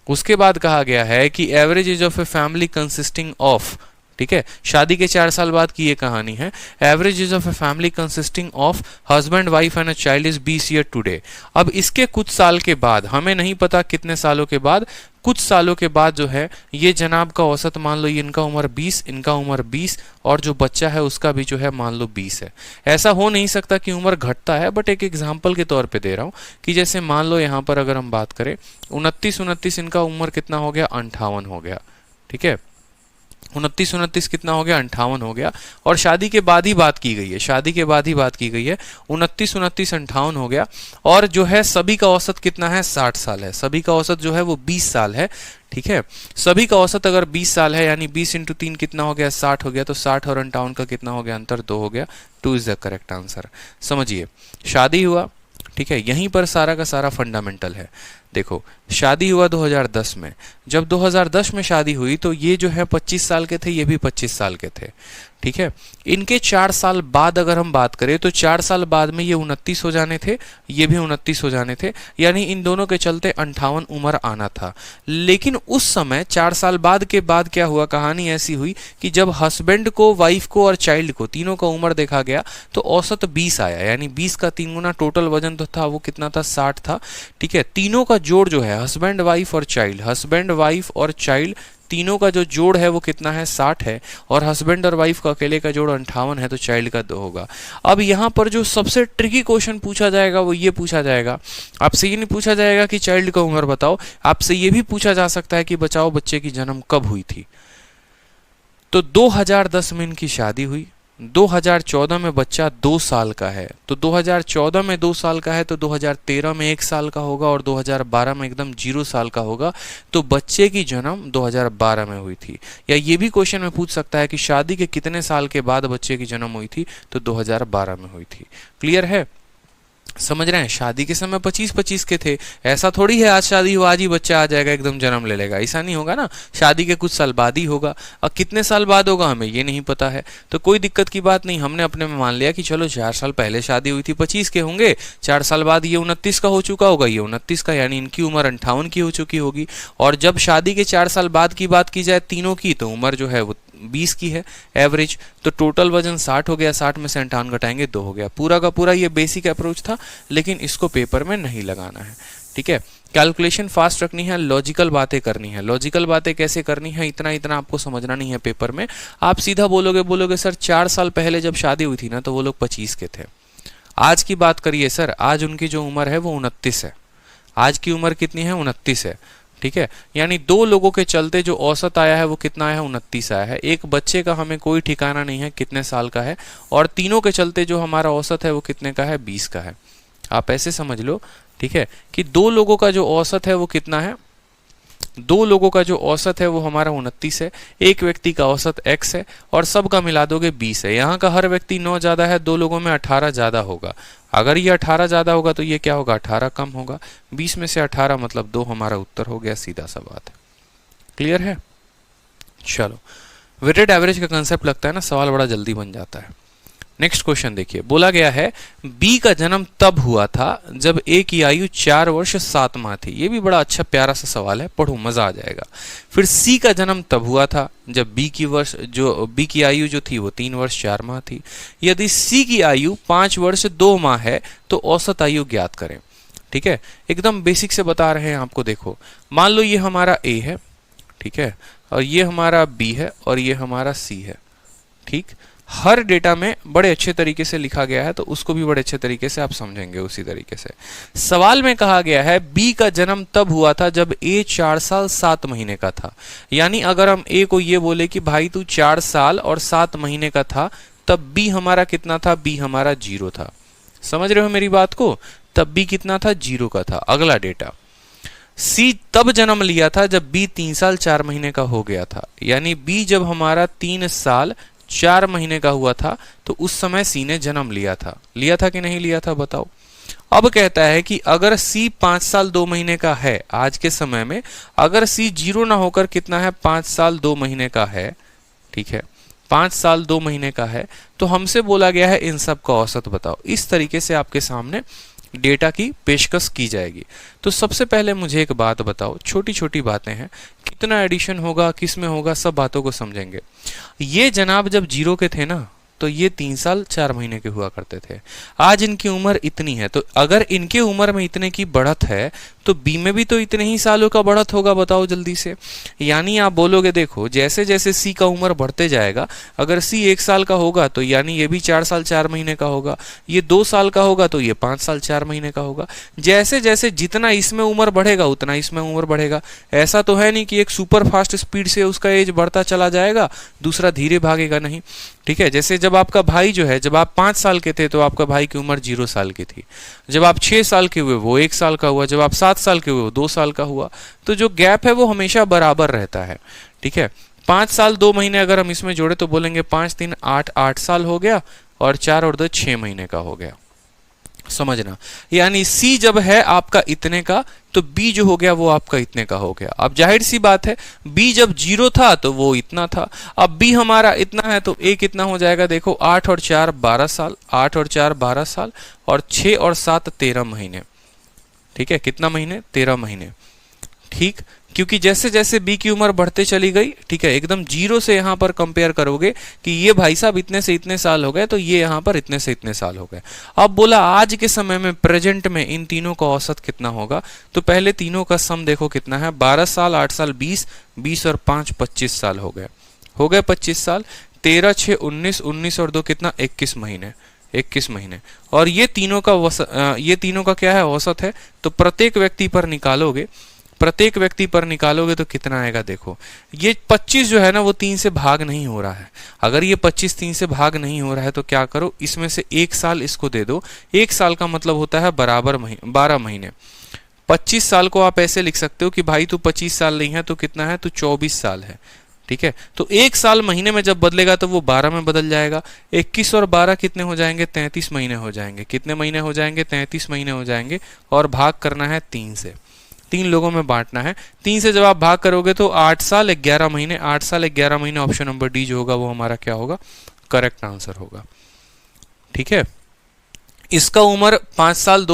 उसके बाद कहा गया है कि average age of a family consisting of, ठीक है, शादी के 4 साल बाद की ये कहानी है। Average age of a family consisting of husband wife and a child is 20 year today. अब इसके कुछ साल के बाद, हमें नहीं पता कितने सालों के बाद, कुछ सालों के बाद जो है ये जनाब का औसत, मान लो ये इनका उम्र 20, इनका उम्र 20 और जो बच्चा है उसका भी जो है मान लो 20 है। ऐसा हो नहीं सकता कि उम्र घटता है, बट एक एग्जाम्पल के तौर पे दे रहा हूँ कि जैसे मान लो यहाँ पर अगर हम बात करें 29 इनका उम्र कितना हो गया, 58 हो गया, ठीक है, 29 कितना हो गया, 58 हो गया। और शादी के बाद ही बात की गई है, शादी के बाद ही बात की गई है, 29 58 हो गया। और जो है सभी का औसत कितना है, 60 साल है। सभी का औसत जो है वो 20 साल है, ठीक है। सभी का औसत अगर 20 साल है यानी 20 × 3 कितना हो गया, 60 हो गया। तो 60 और 58 का कितना हो गया अंतर, 2 हो गया। 2 इज द करेक्ट आंसर। समझिए, शादी हुआ, ठीक है, यहीं पर सारा का सारा फंडामेंटल है। देखो, शादी हुआ 2010 में, जब 2010 में शादी हुई तो ये जो है 25 साल के थे, ये भी 25 साल के थे, ठीक है। इनके 4 साल बाद अगर हम बात करें तो 4 साल बाद में ये 29 हो जाने थे, ये भी 29 हो जाने थे, यानी इन दोनों के चलते 58 उम्र आना था। लेकिन उस समय 4 साल बाद के बाद क्या हुआ, कहानी ऐसी हुई कि जब हस्बैंड को, वाइफ को और चाइल्ड को, तीनों का उम्र देखा गया तो औसत 20 आया, यानी 20 का 3 गुना टोटल वजन तो था वो कितना था, 60 था, ठीक है। तीनों का जोड़ जो है, हस्बैंड वाइफ और चाइल्ड, हस्बैंड वाइफ और चाइल्ड तीनों का जो जोड़ है वो कितना है, 60 है। और हस्बैंड और वाइफ का अकेले का जोड़ 58 है, तो चाइल्ड का 2 होगा। अब यहाँ पर जो सबसे ट्रिकी क्वेश्चन पूछा जाएगा वो ये पूछा जाएगा, आपसे ये नहीं पूछा जाएगा कि चाइल्ड का उम्र बताओ, आपसे ये भी पूछा जा सकता है कि बचाओ बच्चे की जन्म कब हुई थी। तो 2010 में इनकी शादी हुई, 2014 में बच्चा 2 साल का है, तो 2014 में 2 साल का है तो 2013 में 1 साल का होगा और 2012 में एकदम 0 साल का होगा। तो बच्चे की जन्म 2012 में हुई थी। या ये भी क्वेश्चन में पूछ सकता है कि शादी के कितने साल के बाद बच्चे की जन्म हुई थी, तो 2012 में हुई थी। क्लियर है, समझ रहे हैं। शादी के समय 25-25 के थे, ऐसा थोड़ी है आज शादी हो आज ही बच्चा आ जाएगा एकदम जन्म ले लेगा, ऐसा नहीं होगा ना। शादी के कुछ साल बाद ही होगा, और कितने साल बाद होगा हमें ये नहीं पता है। तो कोई दिक्कत की बात नहीं, हमने अपने में मान लिया कि चलो 4 साल पहले शादी हुई थी 25 के होंगे, 4 साल बाद ये 29 का हो चुका होगा, ये 29 का, यानी इनकी उम्र 58 की हो चुकी होगी। और जब शादी के 4 साल बाद की बात की जाए तीनों की, तो उम्र जो है वो 20 की है एवरेज। तो टोटल वजन 60 हो गया, 60 में से 58 घटाएंगे 2 हो गया। पूरा का पूरा ये बेसिक अप्रोच था, लेकिन इसको पेपर में नहीं लगाना है, ठीक है। कैलकुलेशन फास्ट रखनी है, लॉजिकल बातें करनी है। लॉजिकल बातें कैसे करनी है, इतना इतना आपको समझना नहीं है पेपर में। आप सीधा बोलोगे सर 4 साल पहले जब शादी हुई थी ना तो वो लोग 25 के थे। आज की बात करिए सर, आज उनकी जो उम्र है वो 29 है। आज की उम्र कितनी है, 29 है, ठीक है। यानी 2 लोगों के चलते जो औसत आया है वो कितना आया है, 29 आया है। एक बच्चे का हमें कोई ठिकाना नहीं है कितने साल का है, और तीनों के चलते जो हमारा औसत है वो कितने का है, 20 का है। आप ऐसे समझ लो, ठीक है, कि 2 लोगों का जो औसत है वो कितना है, 2 लोगों का जो औसत है वो हमारा 29 है, एक व्यक्ति का औसत x है और सबका मिला दोगे 20 है। यहाँ का हर व्यक्ति 9 ज्यादा है, 2 लोगों में 18 ज्यादा होगा। अगर ये 18 ज्यादा होगा तो ये क्या होगा, 18 कम होगा। 20 में से 18 मतलब 2 हमारा उत्तर हो गया, सीधा सा बात है। क्लियर है, चलो। वेटेड एवरेज का कंसेप्ट लगता है ना, सवाल बड़ा जल्दी बन जाता है। नेक्स्ट क्वेश्चन देखिए, बोला गया है बी का जन्म तब हुआ था जब ए की आयु 4 वर्ष 7 माह थी। ये भी बड़ा अच्छा प्यारा सा सवाल है, पढ़ो मजा आ जाएगा। फिर सी का जन्म तब हुआ था जब बी की आयु जो थी वो 3 वर्ष 4 माह थी। यदि सी की आयु 5 वर्ष 2 माह है तो औसत आयु ज्ञात करें। ठीक है, एकदम बेसिक से बता रहे हैं आपको। देखो, मान लो ये हमारा ए है, ठीक है, और ये हमारा बी है और ये हमारा सी है। ठीक, हर डेटा में बड़े अच्छे तरीके से लिखा गया है, तो उसको भी बड़े अच्छे तरीके से आप समझेंगे उसी तरीके से। सवाल में कहा गया है बी का जन्म तब हुआ था जब ए 4 साल 7 महीने का था। यानी अगर हम ए को ये बोले कि भाई तू 4 साल और 7 महीने का था, तब बी हमारा कितना था, बी हमारा 0 था। समझ रहे हो मेरी बात को, तब बी कितना था, 0 का था। अगला डेटा, सी तब जन्म लिया था जब बी 3 साल 4 महीने का हो गया था, यानी बी जब हमारा 3 साल 4 महीने का हुआ था तो उस समय सी ने जन्म लिया था कि नहीं लिया था बताओ। अब कहता है कि अगर सी 5 साल 2 महीने का है आज के समय में, अगर सी 0 ना होकर कितना है 5 साल 2 महीने का है, ठीक है 5 साल 2 महीने का है, तो हमसे बोला गया है इन सब का औसत बताओ। इस तरीके से आपके सामने डेटा की पेशकश की जाएगी। तो सबसे पहले मुझे एक बात बताओ, छोटी छोटी बातें हैं, कितना एडिशन होगा किस में होगा सब बातों को समझेंगे। ये जनाब जब 0 के थे ना तो ये 3 साल 4 महीने के हुआ करते थे। आज इनकी उम्र इतनी है, तो अगर इनके उम्र में इतने की बढ़त है तो बी में भी तो इतने ही सालों का बढ़त होगा बताओ जल्दी से। यानी आप बोलोगे देखो जैसे जैसे सी का उम्र बढ़ते जाएगा, अगर सी 1 साल का होगा तो यानी ये भी 4 साल 4 महीने का होगा, ये 2 साल का होगा तो ये 5 साल 4 महीने का होगा। जैसे जैसे जितना इसमें उम्र बढ़ेगा उतना इसमें उम्र बढ़ेगा। ऐसा तो है नहीं कि एक सुपर फास्ट स्पीड से उसका एज बढ़ता चला जाएगा, दूसरा धीरे भागेगा, नहीं। ठीक है, जैसे जब आपका भाई जो है, जब आप 5 साल के थे तो आपका भाई की उम्र 0 साल की थी, जब आप 6 साल के हुए वो 1 साल का हुआ, जब आप 7 साल के हुए वो 2 साल का हुआ। तो जो गैप है वो हमेशा बराबर रहता है। ठीक है, 5 साल 2 महीने अगर हम इसमें जोड़े तो बोलेंगे 5 3 8 8 साल हो गया और 4 और 2 6 महीने का हो गया। समझना, यानी सी जब है आपका इतने का तो बी जो हो गया वो आपका इतने का हो गया। अब जाहिर सी बात है बी जब 0 था तो वो इतना था, अब बी हमारा इतना है तो ए कितना हो जाएगा, देखो 8 और 4 12 साल, 8 और 4 12 साल और 6 और 7 13 महीने। ठीक है, कितना महीने, 13 महीने। ठीक, क्योंकि जैसे जैसे बी की उम्र बढ़ते चली गई, ठीक है, एकदम 0 से यहां पर कंपेयर करोगे कि ये भाई साहब इतने से इतने साल हो गए तो ये यहां पर इतने से इतने साल हो गए। अब बोला आज के समय में प्रेजेंट में इन तीनों का औसत कितना होगा, तो पहले तीनों का सम देखो कितना है, 12 साल 8 साल 20, 20 और 5 25 साल हो गए 25 साल, 13 6 19, 19 और 2 कितना 21 महीने, 21 महीने। और ये तीनों का क्या है, औसत है। तो प्रत्येक व्यक्ति पर निकालोगे तो कितना आएगा, देखो ये 25 जो है ना वो 3 से भाग नहीं हो रहा है। अगर ये 25 3 से भाग नहीं हो रहा है तो क्या करो, इसमें से 1 साल इसको दे दो। 1 साल का मतलब होता है बराबर 12 महीने। 25 साल को आप ऐसे लिख सकते हो कि भाई तू 25 साल नहीं है तो कितना है, तो 24 साल है। ठीक है, तो 1 साल महीने में जब बदलेगा तो वो 12 में बदल जाएगा। 21 और 12 कितने हो जाएंगे, 33 महीने हो जाएंगे। कितने महीने हो जाएंगे, 33 महीने हो जाएंगे। और भाग करना है 3 से, 3 लोगों में बांटना है। 3 से जब आप भाग करोगे तो 8 साल 11 महीने, 8 साल 11 महीने, ऑप्शन नंबर डी जो होगा वो हमारा क्या होगा, करेक्ट आंसर होगा। ठीक है, इसका उम्र 5 साल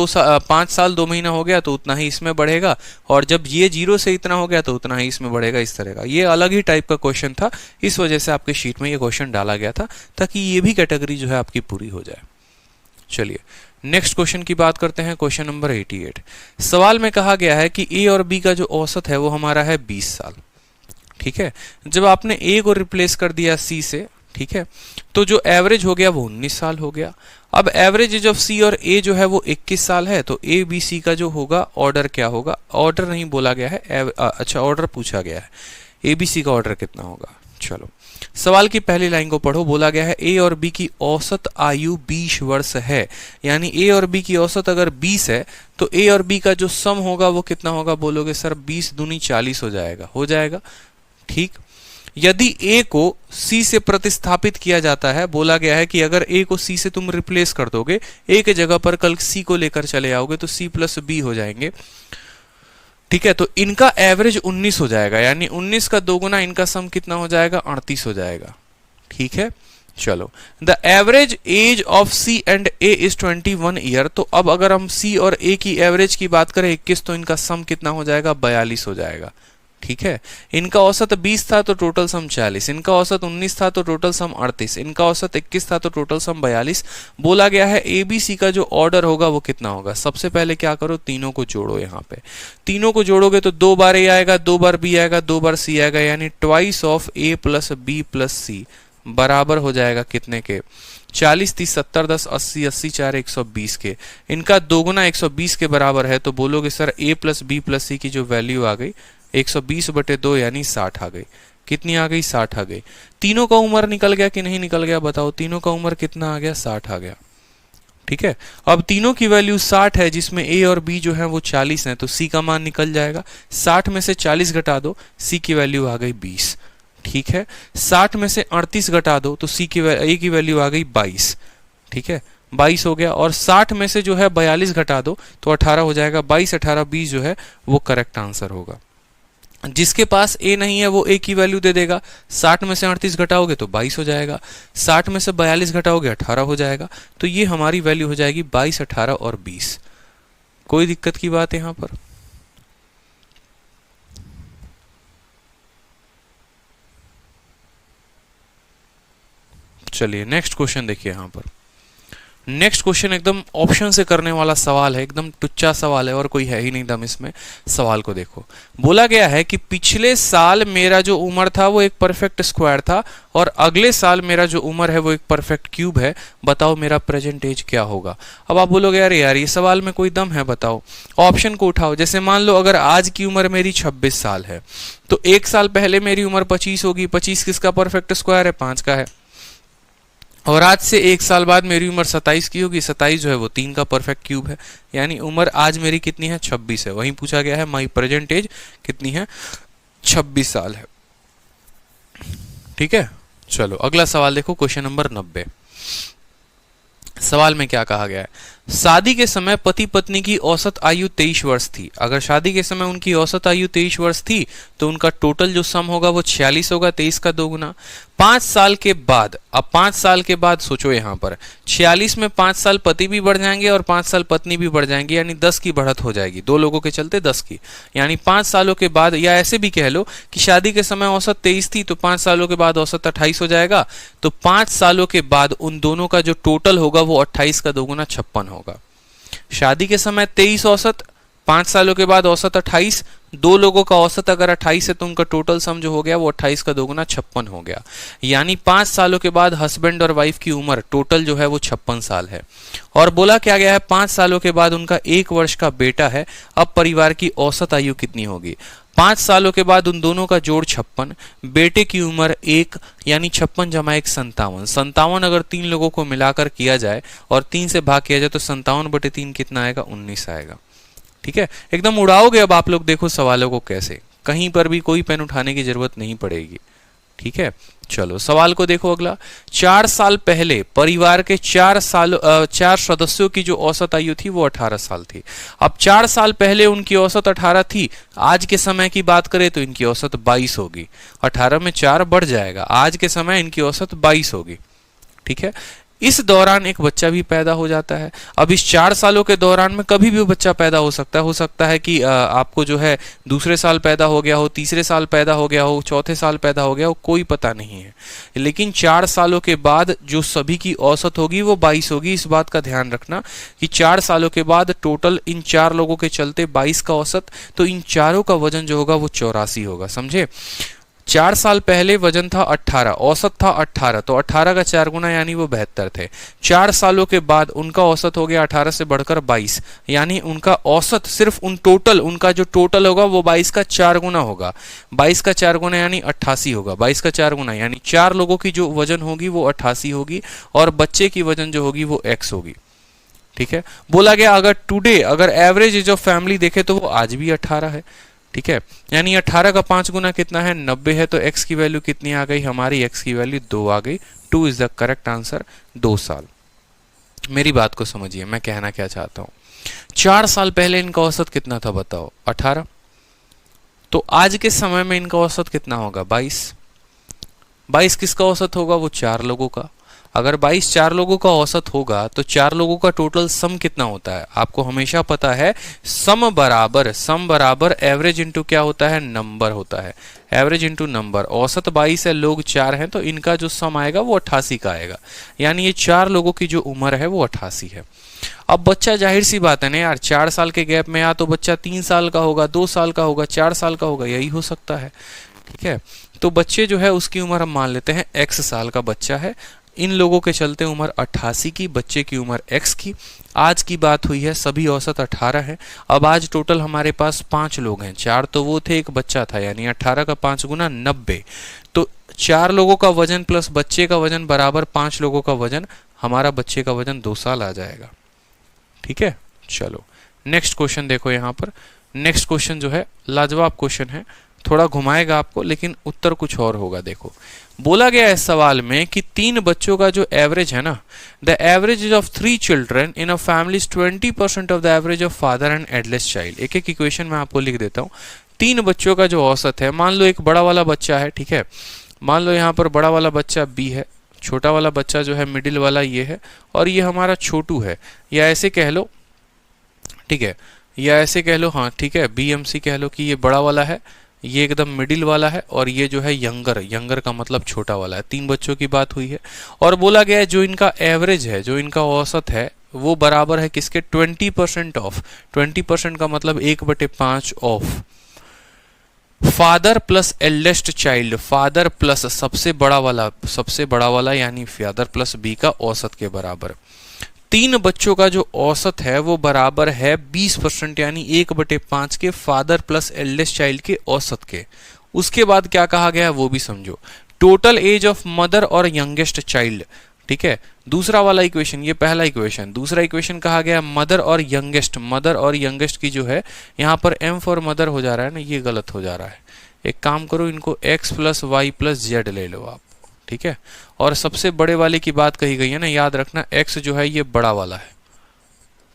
2 महीना हो गया तो उतना ही इसमें बढ़ेगा, और जब ये 0 से इतना हो गया तो उतना ही इसमें बढ़ेगा। इस तरह का ये अलग ही टाइप का क्वेश्चन था, इस वजह से आपके शीट में ये क्वेश्चन डाला गया था ताकि ये भी कैटेगरी जो है आपकी पूरी हो जाए। चलिए नेक्स्ट क्वेश्चन की बात करते हैं, क्वेश्चन नंबर 88। सवाल में कहा गया है कि ए और बी का जो औसत है वो हमारा है 20 साल। ठीक है, जब आपने ए को रिप्लेस कर दिया सी से, ठीक है, तो जो एवरेज हो गया वो 19 साल हो गया। अब एवरेज जब सी और ए जो है वो 21 साल है तो ए बी सी का जो होगा ऑर्डर क्या होगा, ऑर्डर नहीं बोला गया है, अच्छा ऑर्डर पूछा गया है, ए बी सी का ऑर्डर कितना होगा। चलो सवाल की पहली लाइन को पढ़ो, बोला गया है ए और बी की औसत आयु 20 वर्ष है। यानी ए और बी की औसत अगर 20 है तो ए और बी का जो सम होगा वो कितना होगा, बोलोगे सर 20 दूनी 40 हो जाएगा। ठीक, यदि ए को सी से प्रतिस्थापित किया जाता है, बोला गया है कि अगर ए को सी से तुम रिप्लेस कर दोगे, ए के जगह पर कल सी को लेकर चले आओगे तो सी प्लस बी हो जाएंगे। ठीक है, तो इनका एवरेज 19 हो जाएगा, यानी 19 का 2 गुना इनका सम कितना हो जाएगा, 38 हो जाएगा। ठीक है, चलो the average age of C and A is 21 year. तो अब अगर हम सी और ए की एवरेज की बात करें 21, तो इनका सम कितना हो जाएगा, 42 हो जाएगा। ठीक है, इनका औसत 20 था तो टोटल सम 40, इनका औसत 19 था तो टोटल सम 38, इनका औसत 21 था तो टोटल सम 42। बोला गया है ए बी सी का जो ऑर्डर होगा वो कितना होगा। सबसे पहले क्या करो, तीनों को जोड़ो। यहाँ पे तीनों को जोड़ोगे तो 2 बार ए आएगा, 2 बार बी आएगा, 2 बार सी आएगा, यानी twice of a plus b plus c बराबर हो जाएगा कितने के, 40 30 70 10 80 80 4 120 के। इनका 2 गुना 120 के बराबर है, तो बोलोगे सर ए प्लस बी प्लस सी की जो वैल्यू आ गई 120/2 यानी 60 आ गई। कितनी आ गई, 60 आ गई। तीनों का उम्र निकल गया कि नहीं निकल गया, बताओ तीनों का उम्र कितना आ गया, 60 आ गया। ठीक है। अब तीनों की वैल्यू 60 है, जिसमें ए और बी जो है वो 40 है, तो सी का मान निकल जाएगा। 60 में से 40 घटा दो, सी की वैल्यू आ गई 20। ठीक है। 60 में से 38 घटा दो तो सी की ए की वैल्यू आ गई 22। ठीक है, 22 हो गया। और 60 में से जो है 42 घटा दो तो 18 हो जाएगा। 22 18 20 जो है वो करेक्ट आंसर होगा। जिसके पास ए नहीं है वो ए की वैल्यू दे देगा। 60 में से 38 घटाओगे तो 22 हो जाएगा। 60 में से 42 घटाओगे 18 हो जाएगा। तो ये हमारी वैल्यू हो जाएगी 22 18 और 20। कोई दिक्कत की बात है यहां पर? चलिए नेक्स्ट क्वेश्चन देखिए यहां पर। नेक्स्ट क्वेश्चन एकदम ऑप्शन से करने वाला सवाल है, एकदम टुच्चा सवाल है और कोई है ही नहीं दम इसमें। सवाल को देखो, बोला गया है कि पिछले साल मेरा जो उम्र था वो एक परफेक्ट स्क्वायर था और अगले साल मेरा जो उम्र है वो एक परफेक्ट क्यूब है, बताओ मेरा प्रेजेंट एज क्या होगा। अब आप बोलोगे यार ये सवाल में कोई दम है, बताओ। ऑप्शन को उठाओ। जैसे मान लो अगर आज की उम्र मेरी 26 साल है तो एक साल पहले मेरी उम्र 25 होगी। 25 किसका परफेक्ट स्क्वायर है? 5 का है। और आज से एक साल बाद मेरी उम्र 27 की होगी। 27 जो है वो 3 का परफेक्ट क्यूब है। यानी उम्र आज मेरी कितनी है? 26 है। वहीं पूछा गया है माई प्रेजेंट एज कितनी है? 26 साल है। ठीक है, चलो अगला सवाल देखो, क्वेश्चन नंबर 90। सवाल में क्या कहा गया है? शादी के समय पति पत्नी की औसत आयु 23 वर्ष थी। अगर शादी के समय उनकी औसत आयु 23 वर्ष थी तो उनका टोटल जो सम होगा वो 46 होगा, 23 का 2 गुना। 5 साल के बाद, अब 5 साल के बाद सोचो यहां पर 46 में 5 साल पति भी बढ़ जाएंगे और 5 साल पत्नी भी बढ़ जाएंगे, यानी 10 की बढ़त हो जाएगी। 2 लोगों के चलते 10 की, यानी 5 सालों के बाद, या ऐसे भी कह लो कि शादी के समय औसत 23 थी तो 5 सालों के बाद औसत 28 हो जाएगा। तो 5 सालों के बाद उन दोनों का जो टोटल होगा वो 28 का 2 गुना 56 होगा। शादी के समय 23 औसत, 5 सालों के बाद औसत 28। 2 लोगों का औसत अगर 28 है तो उनका टोटल सम जो हो गया वो 28 का 2 गुना 56 हो गया। यानी 5 सालों के बाद हस्बैंड और वाइफ की उम्र टोटल जो है वो 56 साल है। और बोला क्या गया है? 5 सालों के बाद उनका 1 वर्ष का बेटा है। अब परिवार की औसत आयु कितनी होगी? 5 सालों के बाद उन दोनों का जोड़ 56, बेटे की उम्र 1, यानी 56 जमा 1 57। 57 अगर 3 लोगों को मिलाकर किया जाए और 3 से भाग किया जाए तो 57/3 कितना आएगा? 19 आएगा। ठीक है, एकदम उड़ाओगे अब आप लोग। देखो सवालों को कैसे, कहीं पर भी कोई पेन उठाने की जरूरत नहीं पड़ेगी। ठीक है, चलो सवाल को देखो अगला। 4 साल पहले परिवार के 4 सदस्यों की जो औसत आयु थी वो 18 साल थी। अब 4 साल पहले उनकी औसत 18 थी, आज के समय की बात करें तो इनकी औसत 22 होगी। 18 में 4 बढ़ जाएगा, आज के समय इनकी औसत 22 होगी। ठीक है, इस दौरान एक बच्चा भी पैदा हो जाता है। अब इस 4 सालों के दौरान में कभी भी बच्चा पैदा हो सकता है कि आपको जो है दूसरे साल पैदा हो गया हो, तीसरे साल पैदा हो गया हो, चौथे साल पैदा हो गया हो, कोई पता नहीं है। लेकिन 4 सालों के बाद जो सभी की औसत होगी वो 22 होगी। इस बात का ध्यान रखना कि 4 सालों के बाद टोटल इन 4 लोगों के चलते 22 का औसत, तो इन चारों का वजन जो होगा वो 84 होगा। समझे? 4 साल पहले वजन था 18, औसत था 18, तो 18 का 4 गुना यानी वो 72 थे। 4 सालों के बाद उनका औसत हो गया 18 से बढ़कर 22, यानी उनका औसत सिर्फ उनका जो टोटल होगा वो 22 का 4 गुना होगा। 22 का 4 गुना यानी 88 होगा। 22 का 4 गुना यानी 4 लोगों की जो वजन होगी वो 88 होगी और बच्चे की वजन जो होगी वो x होगी। ठीक है, बोला गया अगर एवरेज एज ऑफ फैमिली देखे तो वो आज भी 18 है। ठीक है, यानी 18 का 5 गुना कितना है? 90 है। तो x की वैल्यू कितनी आ गई? हमारी x की वैल्यू 2 आ गई। 2 इज द करेक्ट आंसर, 2 साल। मेरी बात को समझिए, मैं कहना क्या चाहता हूं। 4 साल पहले इनका औसत कितना था बताओ? 18। तो आज के समय में इनका औसत कितना होगा? 22। 22 किसका औसत होगा? वो 4 लोगों का। अगर 22 4 लोगों का औसत होगा तो 4 लोगों का टोटल सम कितना होता है? आपको हमेशा पता है सम बराबर एवरेज इंटू क्या होता है? नंबर होता है। Average into number. औसत 22 है, लोग 4 हैं, तो इनका जो सम आएगा वो 88 का आएगा। यानी ये 4 लोगों की जो उम्र है वो 88 है। अब बच्चा, जाहिर सी बात है ना यार, 4 साल के गैप में या तो बच्चा 3 साल का होगा, 2 साल का होगा, 4 साल का होगा, यही हो सकता है। ठीक है, तो बच्चे जो है उसकी उम्र हम मान लेते हैं x साल का बच्चा है। इन लोगों के चलते उम्र 88 की, बच्चे की उम्र x की। आज की बात हुई है, सभी औसत 18 है। अब आज टोटल हमारे पास 5 लोग हैं, 4 तो वो थे, एक बच्चा था, यानी 18 का 5 गुना 90। तो 4 लोगों का वजन प्लस बच्चे का वजन बराबर 5 लोगों का वजन, हमारा बच्चे का वजन 2 साल आ जाएगा। ठीक है। चलो नेक्स्ट क्वेश्चन देखो यहाँ पर। नेक्स्ट क्वेश्चन जो है लाजवाब क्वेश्चन है, थोड़ा घुमाएगा आपको लेकिन उत्तर कुछ और होगा। देखो बोला गया है इस सवाल में कि 3 बच्चों का जो एवरेज है ना, the average of 3 children in a family is 20% of the average of father and eldest child. एक एक इक्वेशन मैं आपको लिख देता हूँ। 3 बच्चों का जो औसत है, मान लो एक बड़ा वाला बच्चा है, ठीक है, मान लो यहाँ पर बड़ा वाला बच्चा बी है, छोटा वाला बच्चा जो है मिडिल वाला ये है, और ये हमारा छोटू है, या ऐसे कह लो, ठीक है, या ऐसे कह लो, हाँ ठीक है, BMC कह लो कि ये बड़ा वाला है, ये एकदम मिडिल वाला है, और ये जो है यंगर, यंगर का मतलब छोटा वाला है। 3 बच्चों की बात हुई है और बोला गया है जो इनका एवरेज है, जो इनका औसत है, वो बराबर है किसके? 20% ऑफ। 20% का मतलब 1/5 of father plus eldest child, father plus सबसे बड़ा वाला यानी फादर प्लस बी का औसत के बराबर। 3 बच्चों का जो औसत है वो बराबर है 20% यानी 1/5 के फादर प्लस एल्डेस्ट चाइल्ड के औसत के। उसके बाद क्या कहा गया है वो भी समझो। टोटल एज ऑफ मदर और यंगेस्ट चाइल्ड, ठीक है, दूसरा वाला इक्वेशन, ये पहला इक्वेशन। दूसरा इक्वेशन कहा गया मदर और यंगेस्ट, मदर और यंगेस्ट की जो है यहाँ पर m फॉर मदर हो जा रहा है ना, ये गलत हो जा रहा है। एक काम करो, इनको x + y + z ले लो आप, ठीक है। और सबसे बड़े वाले की बात कही गई है ना, याद रखना x जो है ये बड़ा वाला है,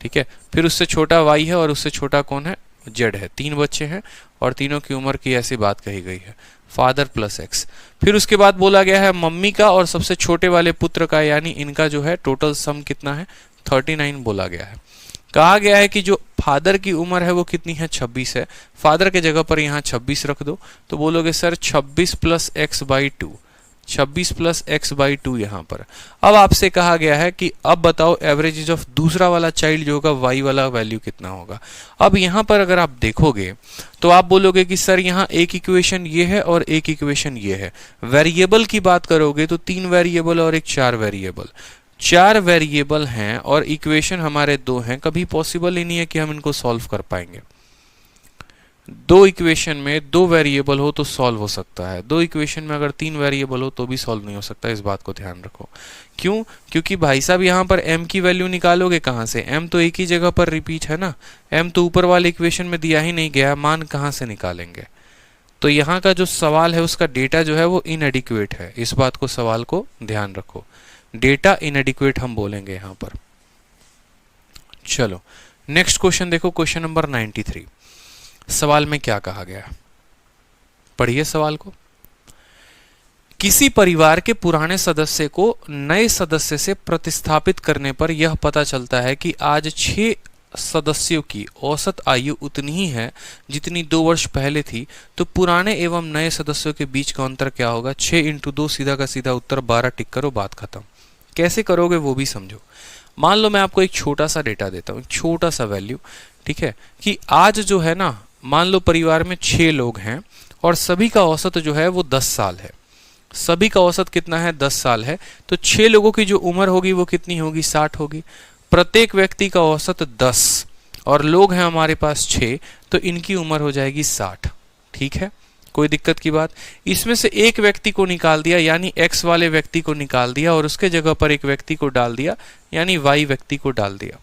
ठीक है, फिर उससे छोटा y है और उससे छोटा कौन है? z है। 3 बच्चे हैं और तीनों की उम्र की ऐसी बात कही गई है, फादर प्लस x। फिर उसके बाद बोला गया है मम्मी का और सबसे छोटे वाले पुत्र का, यानी इनका जो है टोटल सम कितना है? 39 बोला गया है। कहा गया है कि जो फादर की उम्र है वो कितनी है? 26 है। फादर के जगह पर यहाँ 26 रख दो तो बोलोगे सर 26 + x/2, 26 + x/2 यहाँ पर। अब आपसे कहा गया है कि अब बताओ एवरेज ऑफ दूसरा वाला चाइल्ड जो होगा y वाला वैल्यू कितना होगा। अब यहाँ पर अगर आप देखोगे तो आप बोलोगे कि सर यहाँ एक इक्वेशन ये है और एक इक्वेशन ये है। वेरिएबल की बात करोगे तो 3 वेरिएबल और एक 4 वेरिएबल, 4 वेरिएबल हैं और इक्वेशन हमारे 2 हैं। कभी पॉसिबल ही नहीं है कि हम इनको सॉल्व कर पाएंगे। 2 इक्वेशन में 2 वेरिएबल हो तो सॉल्व हो सकता है, 2 इक्वेशन में अगर 3 वेरिएबल हो तो भी सॉल्व नहीं हो सकता। इस बात को ध्यान रखो। क्यों? क्योंकि भाई साहब यहाँ पर m की वैल्यू निकालोगे कहाँ से? m तो एक ही जगह पर रिपीट है ना, m तो ऊपर वाले इक्वेशन में दिया ही नहीं गया, मान कहाँ से निकालेंगे? तो यहाँ का जो सवाल है उसका डेटा जो है वो इनएडिक्वेट है। इस बात को, सवाल को ध्यान रखो, डेटा इनएडिक्वेट हम बोलेंगे यहाँ पर। चलो नेक्स्ट क्वेश्चन देखो, क्वेश्चन नंबर 93। सवाल में क्या कहा गया, पढ़िए सवाल को। किसी परिवार के पुराने सदस्य को नए सदस्य से प्रतिस्थापित करने पर यह पता चलता है कि आज 6 सदस्यों की औसत आयु उतनी ही है जितनी 2 वर्ष पहले थी, तो पुराने एवं नए सदस्यों के बीच का अंतर क्या होगा? 6 × 2 सीधा का सीधा उत्तर 12, टिक करो, बात खत्म। कैसे करोगे वो भी समझो। मान लो मैं आपको एक छोटा सा डेटा देता हूँ, एक छोटा सा वैल्यू, ठीक है, कि आज जो है ना, मान लो परिवार में 6 लोग हैं और सभी का औसत जो है वो 10 साल है। सभी का औसत कितना है? 10 साल है। तो 6 लोगों की जो उम्र होगी वो कितनी होगी? 60 होगी। प्रत्येक व्यक्ति का औसत 10 और लोग हैं हमारे पास 6, तो इनकी उम्र हो जाएगी 60। ठीक है, कोई दिक्कत की बात? इसमें से एक व्यक्ति को निकाल दिया यानी x वाले व्यक्ति को निकाल दिया और उसके जगह पर एक व्यक्ति को डाल दिया यानी y व्यक्ति को डाल दिया।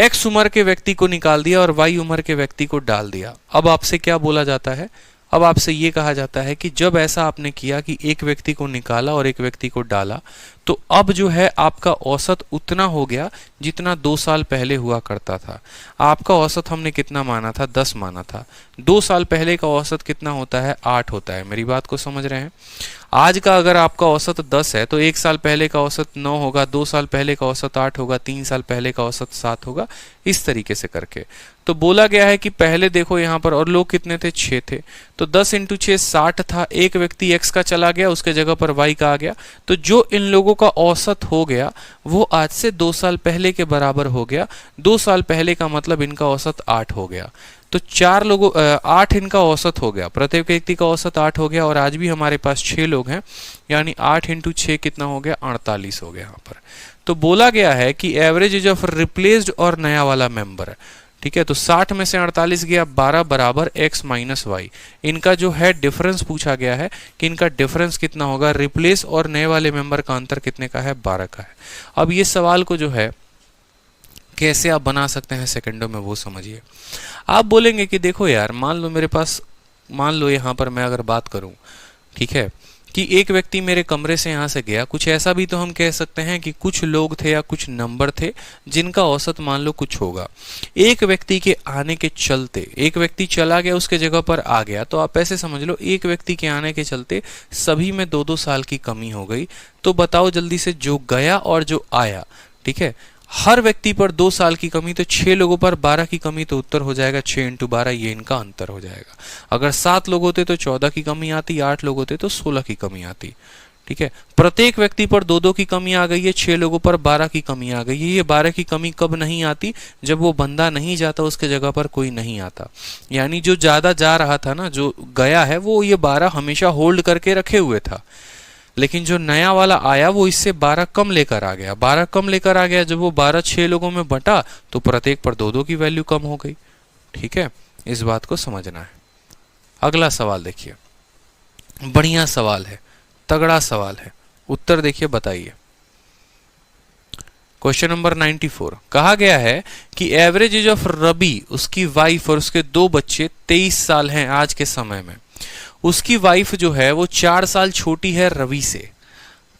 x उम्र के व्यक्ति को निकाल दिया और y उम्र के व्यक्ति को डाल दिया। अब आपसे क्या बोला जाता है? अब आपसे ये कहा जाता है कि जब ऐसा आपने किया कि एक व्यक्ति को निकाला और एक व्यक्ति को डाला, तो अब जो है आपका औसत उतना हो गया जितना 2 साल पहले हुआ करता था। आपका औसत हमने कितना माना था? 10 माना था। 2 साल पहले का औसत कितना होता है? 8 होता है। मेरी बात को समझ रहे हैं? आज का अगर आपका औसत 10 है तो 1 साल पहले का औसत 9 होगा, 2 साल पहले का औसत 8 होगा, 3 साल पहले का औसत 7 होगा, इस तरीके से करके। तो बोला गया है कि पहले देखो यहाँ पर, और लोग कितने थे? 6 थे, तो 10 × 6 60 था। एक व्यक्ति x का चला गया, उसके जगह पर y का आ गया, तो जो इन लोगों का औसत हो गया वो आज से 2 साल पहले के बराबर हो गया। 2 साल पहले का मतलब इनका औसत 8 हो गया। तो 8 इनका औसत हो गया, प्रत्येक व्यक्ति का औसत 8 हो गया और आज भी हमारे पास 6 लोग हैं, यानी 8 × 6 कितना हो गया? 48 हो गया यहाँ पर। तो बोला गया है कि एवरेज एज ऑफ रिप्लेस्ड और नया वाला मेंबर है। ठीक है, तो 60 में से 48 गया, 12 बराबर x - y। इनका जो है डिफरेंस पूछा गया है कि इनका डिफरेंस कितना होगा? रिप्लेस और नए वाले मेंबर का अंतर कितने का है? 12 का है। अब ये सवाल को जो है कैसे आप बना सकते हैं सेकंडों में वो समझिए। आप बोलेंगे कि देखो यार, मान लो मेरे पास, मान लो यहाँ पर मैं अगर बात करूँ, ठीक है, कि एक व्यक्ति मेरे कमरे से यहाँ से गया, कुछ ऐसा भी तो हम कह सकते हैं कि कुछ लोग थे या कुछ नंबर थे जिनका औसत मान लो कुछ होगा। एक व्यक्ति के आने के चलते, एक व्यक्ति चला गया, उसके जगह पर आ गया, तो आप ऐसे समझ लो एक व्यक्ति के आने के चलते सभी में 2-2 साल की कमी हो गई। तो बताओ जल्दी से, जो गया और जो आया, ठीक है, हर व्यक्ति पर 2 साल की कमी, तो 6 लोगों पर 12 की कमी, तो उत्तर हो जाएगा 6 × 12, ये इनका अंतर हो जाएगा। अगर 7 लोग होते तो 14 की कमी आती, 8 लोग होते तो 16 की कमी आती, ठीक है। प्रत्येक व्यक्ति पर 2-2 की कमी आ गई है, 6 लोगों पर 12 की कमी आ गई है। ये 12 की कमी कब नहीं आती? जब वो बंदा नहीं जाता, उसके जगह पर कोई नहीं आता। यानी जो ज्यादा जा रहा था ना, जो गया है, वो ये 12 हमेशा होल्ड करके रखे हुए था, लेकिन जो नया वाला आया वो इससे 12 कम लेकर आ गया। 12 कम लेकर आ गया, जब वो 12 6 लोगों में बटा तो प्रत्येक पर 2-2 की वैल्यू कम हो गई, ठीक है। इस बात को समझना है। अगला सवाल देखिए, बढ़िया सवाल है, तगड़ा सवाल है, उत्तर देखिए, बताइए। क्वेश्चन नंबर 94 कहा गया है कि एवरेज एज ऑफ रवि, उसकी वाइफ और उसके 2 बच्चे 23 साल हैं आज के समय में। उसकी वाइफ जो है वो 4 साल छोटी है रवि से,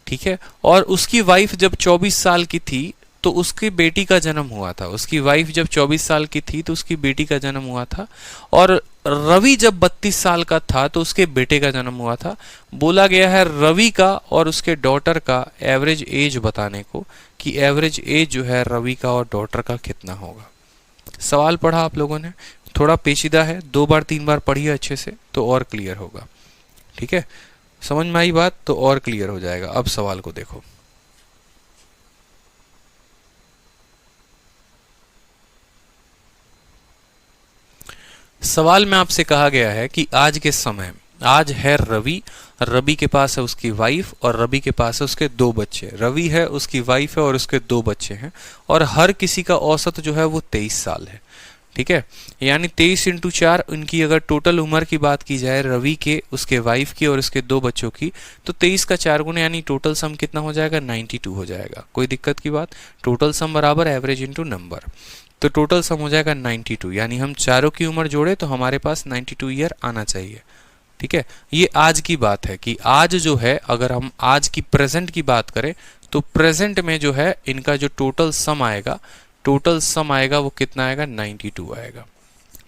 ठीक है, और उसकी वाइफ जब 24 साल की थी तो उसकी बेटी का जन्म हुआ था। उसकी वाइफ जब 24 साल की थी तो उसकी बेटी का जन्म हुआ था, और रवि जब 32 साल का था तो उसके बेटे का जन्म हुआ था। बोला गया है रवि का और उसके डॉटर का एवरेज एज बताने को, कि एवरेज एज जो है रवि का और डॉटर का कितना होगा। सवाल पढ़ा आप लोगों ने, थोड़ा पेचीदा है, 2 बार 3 बार पढ़िए अच्छे से तो और क्लियर होगा, ठीक है। समझ में आई बात तो और क्लियर हो जाएगा। अब सवाल को देखो, सवाल में आपसे कहा गया है कि आज के समय, आज है रवि, रवि के पास है उसकी वाइफ और रवि के पास है उसके 2 बच्चे। रवि है, उसकी वाइफ है और उसके 2 बच्चे हैं, और हर किसी का औसत जो है वो 23 साल है, ठीक है। यानी 23 × 4, उनकी अगर टोटल उम्र की बात की जाए, रवि के, उसके वाइफ की और उसके 2 बच्चों की, तो 23 का 4 गुना, यानी टोटल सम कितना हो जाएगा? 92 हो जाएगा। कोई दिक्कत की बात? टोटल सम बराबर एवरेज इंटू नंबर, तो टोटल सम हो जाएगा 92। यानी हम चारों की उम्र जोड़े तो हमारे पास 92 ईयर आना चाहिए, ठीक है। ये आज की बात है कि आज जो है, अगर हम आज की प्रेजेंट की बात करें तो प्रेजेंट में जो है इनका जो टोटल सम आएगा, टोटल सम आएगा वो कितना आएगा? 92 आएगा।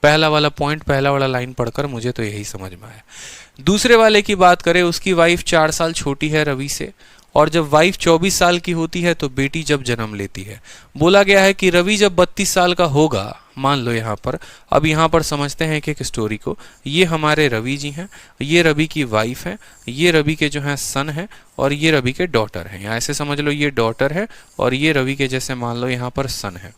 पहला वाला पॉइंट, पहला वाला लाइन पढ़कर मुझे तो यही समझ में आया। दूसरे वाले की बात करें, उसकी वाइफ 4 साल छोटी है रवि से, और जब वाइफ 24 साल की होती है तो बेटी जब जन्म लेती है। बोला गया है कि रवि जब 32 साल का होगा, मान लो यहाँ पर, अब यहाँ पर समझते हैं एक स्टोरी को। ये हमारे रवि जी हैं, ये रवि की वाइफ है, ये रवि के जो है सन है, और ये रवि के डॉटर हैं। यहाँ ऐसे समझ लो ये डॉटर है और ये रवि के जैसे मान लो यहाँ पर सन है।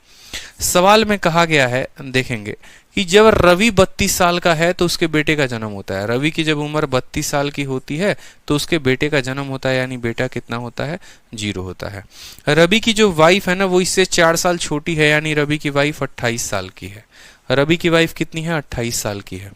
सवाल में कहा गया है, देखेंगे कि जब रवि 32 साल का है तो उसके बेटे का जन्म होता है। रवि की जब उम्र 32 साल की होती है तो उसके बेटे का जन्म होता है, यानी बेटा कितना होता है? 0 होता है। रवि की जो वाइफ है ना, वो इससे 4 साल छोटी है, यानी रवि की वाइफ 28 साल की है। रवि की वाइफ कितनी है? 28 साल की है।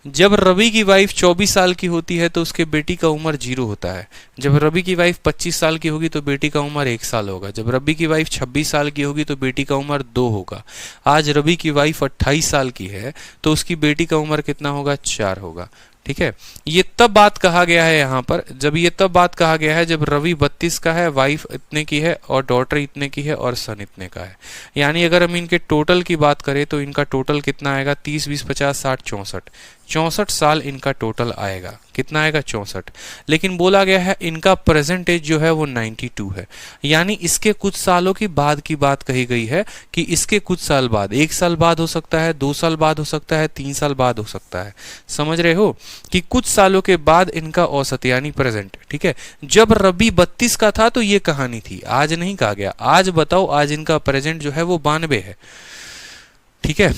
जब रवि की वाइफ 24 साल की होती है तो उसके बेटी का उम्र 0 होता है। जब रवि की वाइफ 25 साल की होगी तो बेटी का उम्र 1 साल होगा। जब रवि की वाइफ 26 साल की होगी तो बेटी का उम्र 2 होगा। आज रवि की वाइफ 28 साल की है तो उसकी बेटी का उम्र कितना होगा? 4 होगा, ठीक है। ये तब बात कहा गया है यहाँ पर, जब ये तब बात कहा गया है जब रवि 32 का है, वाइफ इतने की है और डॉटर इतने की है और सन इतने का है। यानी अगर हम इनके टोटल की बात करें तो इनका टोटल कितना आएगा? 30, 20, 50, 60, 64, 64 साल इनका टोटल आएगा। कितना आएगा? 64। लेकिन बोला गया है इनका प्रेजेंटेज जो है वो 92 है। यानी इसके कुछ सालों की बाद की बात कही गई है कि इसके कुछ साल बाद, 1 साल बाद हो सकता है, 2 साल बाद हो सकता है, 3 साल बाद हो सकता है। समझ रहे हो कि कुछ सालों के बाद इनका औसत यानी प्रेजेंट, ठीक है। जब रवि 32 का था तो ये कहानी थी, आज नहीं कहा गया। आज बताओ, आज इनका प्रेजेंट जो है वो 92 है, ठीक है।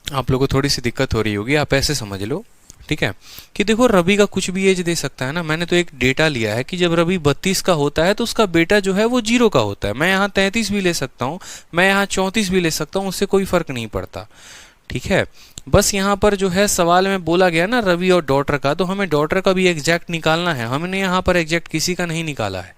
आप लोगों को थोड़ी सी दिक्कत हो रही होगी, आप ऐसे समझ लो, ठीक है, कि देखो रवि का कुछ भी एज दे सकता है ना। मैंने तो एक डेटा लिया है कि जब रवि 32 का होता है तो उसका बेटा जो है वो 0 का होता है। मैं यहाँ 33 भी ले सकता हूँ, मैं यहाँ 34 भी ले सकता हूँ, उससे कोई फर्क नहीं पड़ता, ठीक है। बस यहाँ पर जो है सवाल में बोला गया ना रवि और डॉटर का, तो हमें डॉटर का भी एग्जैक्ट निकालना है। हमने यहाँ पर एग्जैक्ट किसी का नहीं निकाला है,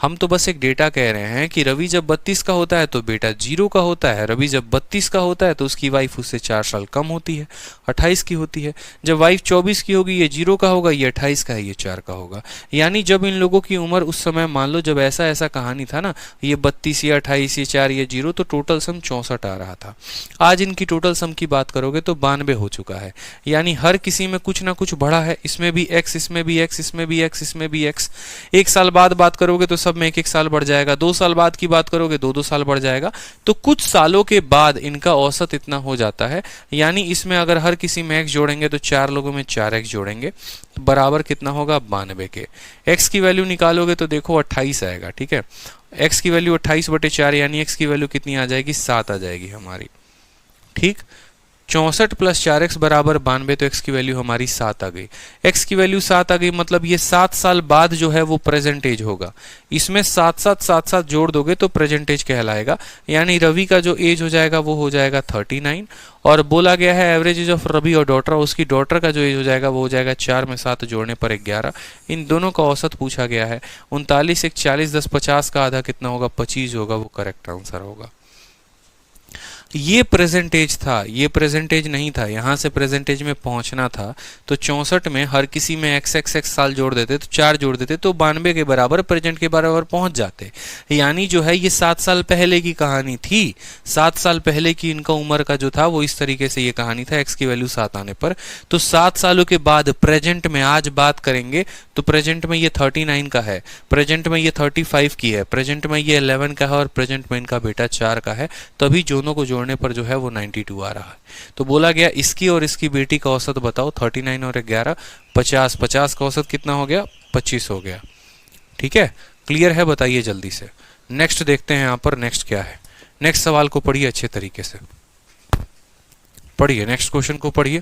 हम तो बस एक डेटा कह रहे हैं कि रवि जब 32 का होता है तो बेटा 0 का होता है, रवि जब 32 का होता है तो उसकी वाइफ उससे 4 साल कम होती है, 28 की होती है। जब वाइफ 24 की होगी ये 0 का होगा, ये 28 का है, ये 4 का होगा। यानी जब इन लोगों की उम्र उस समय मान लो जब ऐसा ऐसा कहानी था ना, ये 32, ये 28, ये 4, ये 0, तो टोटल सम 64 आ रहा था। आज इनकी टोटल सम की बात करोगे तो 92 हो चुका है। यानी हर किसी में कुछ ना कुछ बढ़ा है, इसमें भी x, इसमें भी x, इसमें भी x, इसमें भी x। एक साल बाद बात करोगे तो सब में एक एक साल बढ़ जाएगा, 2 साल बाद की बात करोगे 2-2 साल बढ़ जाएगा। तो कुछ सालों के बाद इनका औसत इतना हो जाता है। यानी इसमें अगर हर किसी में x जोड़ेंगे तो 4 लोगों में 4x जोड़ेंगे, बराबर कितना होगा 92 के। x की वैल्यू निकालोगे तो देखो 28 आएगा, ठीक है। x की वैल्यू 28/4 यानी x की वैल्यू कितनी आ जाएगी, 7 आ जाएगी हमारी, ठीक। 64 + 4x बराबर 92, तो x की वैल्यू हमारी 7 आ गई। x की वैल्यू 7 आ गई मतलब ये 7 साल बाद जो है वो प्रेजेंट एज होगा। इसमें 7 जोड़ दोगे तो प्रेजेंट एज कहलाएगा। यानी रवि का जो एज हो जाएगा वो हो जाएगा 39, और बोला गया है एवरेज एज ऑफ रवि और डॉटर, उसकी डॉटर का जो एज हो जाएगा वो हो जाएगा 4 में 7 जोड़ने पर 11। इन दोनों का औसत पूछा गया है। 39, 1, 40, 10, 50 का आधा कितना होगा, 25 होगा, वो करेक्ट आंसर होगा। ये प्रेजेंटेज था, ये प्रेजेंटेज नहीं था, यहाँ से प्रेजेंटेज में पहुंचना था। तो 64 में हर किसी में x साल जोड़ देते तो 4 जोड़ देते तो 92 के बराबर, प्रेजेंट के बराबर पहुंच जाते। यानी जो है ये 7 साल पहले की कहानी थी। 7 साल पहले की इनका उम्र का जो था वो इस तरीके से ये कहानी था, x की वैल्यू 7 आने पर। तो 7 सालों के बाद प्रेजेंट में आज बात करेंगे तो प्रेजेंट में ये 39 का है, प्रेजेंट में ये 35 की है, प्रेजेंट में ये 11 का है, और प्रेजेंट में इनका बेटा 4 का है। तभी दोनों को जोड़ने पर जो है वो 92 आ रहा है। तो बोला गया इसकी और इसकी बेटी का औसत बताओ, 39 और 11, 50, 50 का औसत कितना हो गया, 25 हो गया। ठीक है, क्लियर है, बताइए जल्दी से। नेक्स्ट देखते हैं यहाँ पर नेक्स्ट क्या है। नेक्स्ट सवाल को पढ़िए अच्छे तरीके से, पढ़िए नेक्स्ट क्वेश्चन को पढ़िए।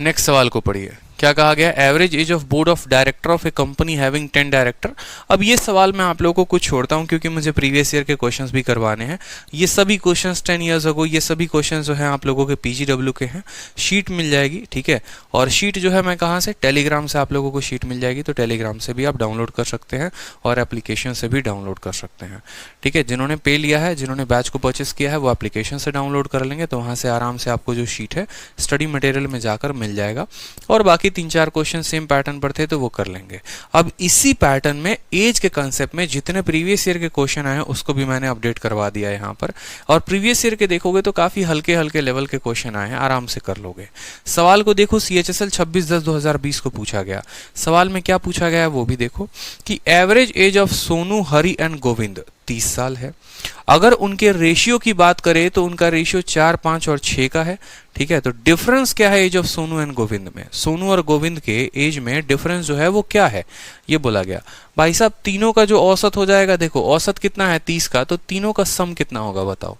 नेक्स्ट सवाल को पढ़िए, क्या कहा गया, average age of board of director of A company having 10 director. अब ये सवाल मैं आप लोगों को कुछ छोड़ता हूं क्योंकि मुझे प्रीवियस ईयर के क्वेश्चंस भी करवाने हैं। ये सभी क्वेश्चंस 10 ईयर्स अगो, ये सभी क्वेश्चंस जो है आप लोगों के पीजीडब्ल्यू के हैं। शीट मिल जाएगी, ठीक है। और शीट जो है मैं कहाँ से, टेलीग्राम से आप लोगों को शीट मिल जाएगी। तो टेलीग्राम से भी आप डाउनलोड कर सकते हैं और एप्लीकेशन से भी डाउनलोड कर सकते हैं, ठीक है। जिन्होंने पे लिया है, जिन्होंने बैच को परचेस किया है, वो एप्लीकेशन से डाउनलोड कर लेंगे तो वहाँ से आराम से आपको जो शीट है स्टडी मटेरियल में जाकर मिल जाएगा। और बाकी 3-4 क्वेश्चन सेम पैटर्न पर थे तो वो कर लेंगे। अब इसी पैटर्न में एज के कंसेप्ट में जितने प्रीवियस ईयर के क्वेश्चन आए हैं उसको भी मैंने अपडेट करवा दिया है यहाँ पर। और प्रीवियस ईयर के देखोगे तो काफी हल्के हल्के लेवल के क्वेश्चन आए हैं, आराम से कर लोगे। सवाल को देखो, CHSL 26/10/2020 को पूछा गया। सवाल में क्या पूछा गया है वो भी देखो कि average age of Sonu, Hari and Govind 30 साल है। अगर उनके रेशियो की बात करें तो उनका रेशियो 4, 5 और 6 का है, ठीक है। तो डिफरेंस क्या है age of Sonu and Govind में, सोनू और गोविंद के एज में डिफरेंस जो है वो क्या है, ये बोला गया। भाई साहब तीनों का जो औसत हो जाएगा, देखो औसत कितना है 30 का, तो तीनों का सम कितना होगा बताओ।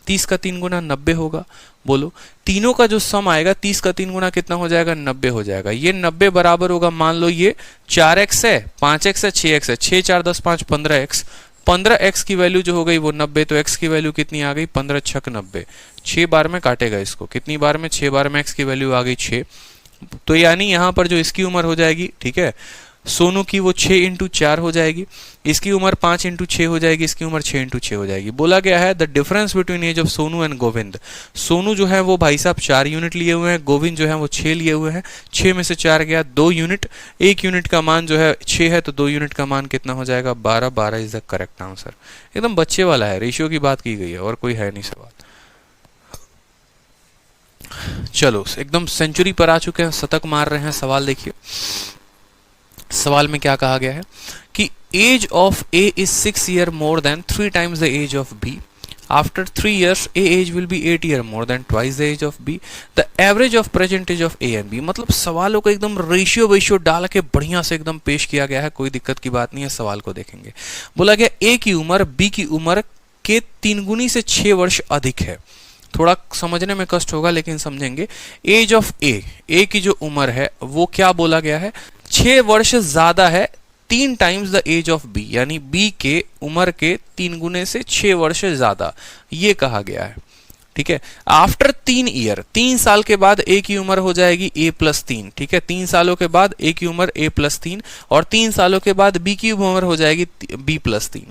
30 का 3 गुना 90 होगा। बोलो तीनों का जो सम आएगा 30 का 3 गुना कितना हो जाएगा, 90 हो जाएगा। ये 90 बराबर होगा, मान लो ये 4x है, 5x है, 6x है, 6, 4, 10, 5, 15x। 15x की वैल्यू जो हो गई वो 90, तो x की वैल्यू कितनी आ गई, 15 छक 90। 6 बार में काटेगा इसको, कितनी बार में, 6 बार में x की वैल्यू आ गई 6। तो यानी यहाँ पर जो इसकी उम्र हो जाएगी, ठीक है, सोनू की वो 6 × 4 हो जाएगी, इसकी उम्र 5 × 6 हो जाएगी, इसकी उम्र 6 × 6 हो जाएगी। बोला गया है the difference between age of Sonu and Govind. Sonu जो है वो भाई साहब 4 यूनिट लिए हुए हैं, गोविंद जो है वो 6 लिए हुए हैं। 6 में से 4 गया 2 यूनिट, 1 यूनिट का मान जो है 6 है, तो 2 यूनिट का मान कितना हो जाएगा, 12। 12 इज द करेक्ट आंसर। एकदम बच्चे वाला है, रेशियो की बात की गई है और कोई है नहीं सवाल। चलो एकदम सेंचुरी पर आ चुके हैं, शतक मार रहे हैं। सवाल देखिए, सवाल में क्या कहा गया है कि age of A is 6 year more than 3 times the age of B. After 3 years A age will be 8 year more than twice the age of B. The average of present age of A and B. मतलब सवालों को एकदम ratio डाल के बढ़िया से एकदम पेश किया गया है, कोई दिक्कत की बात नहीं है। सवाल को देखेंगे, बोला गया ए की उम्र बी की उम्र के 3 गुनी से 6 वर्ष अधिक है। थोड़ा समझने में कष्ट होगा लेकिन समझेंगे। एज ऑफ ए की जो उम्र है वो क्या बोला गया है, 6 वर्ष ज्यादा है 3 times the age of B, यानी बी के उम्र के 3 गुने से 6 वर्ष ज्यादा, ये कहा गया है। ठीक है, आफ्टर 3 ईयर, 3 साल के बाद ए की उम्र हो जाएगी a+3। ठीक है, 3 सालों के बाद ए की उम्र a+3 और 3 सालों के बाद बी की उम्र हो जाएगी b+3।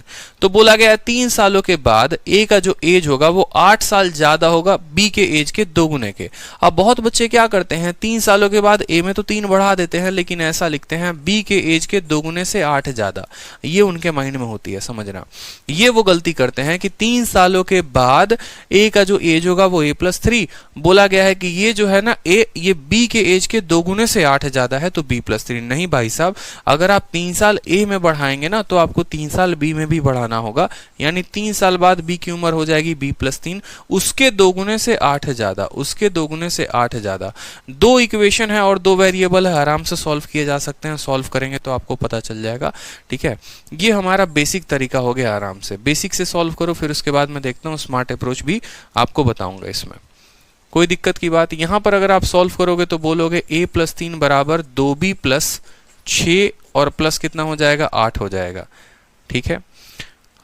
तो बोला गया 3 सालों के बाद ए का जो एज होगा वो 8 साल ज्यादा होगा बी के एज के 2 गुने के। अब बहुत बच्चे क्या करते हैं, 3 सालों के बाद ए में तो 3 बढ़ा देते हैं, लेकिन ऐसा लिखते हैं बी के एज के 2 गुने से 8 ज्यादा, ये उनके माइंड में होती है, समझना। ये वो गलती करते हैं कि 3 सालों के बाद ए का जो एज होगा वो a+3। बोला गया है कि ये जो है ना ए, ये बी के एज के 2 गुने से 8 ज्यादा है, तो b+3। नहीं भाई साहब, अगर आप 3 साल ए में बढ़ाएंगे ना तो आपको 3 साल बी में भी बढ़ाना होगा, यानी 3 साल बाद बी की उम्र हो जाएगी b+3, उसके 2 गुने से 8 ज्यादा, उसके 2 गुने से 8 ज्यादा। 2 इक्वेशन है और 2 वेरिएबल है, आराम से सॉल्व किए जा सकते हैं, सॉल्व करेंगे तो आपको पता चल जाएगा। ठीक है, ये हमारा बेसिक तरीका हो गया, आराम से बेसिक से सॉल्व करो, फिर उसके बाद मैं देखता हूँ स्मार्ट अप्रोच भी आपको बताऊंगा। इसमें कोई दिक्कत की बात, यहां पर अगर आप सॉल्व करोगे तो बोलोगे a+3 बराबर 2b+6 और प्लस कितना हो जाएगा 8 हो जाएगा। ठीक है,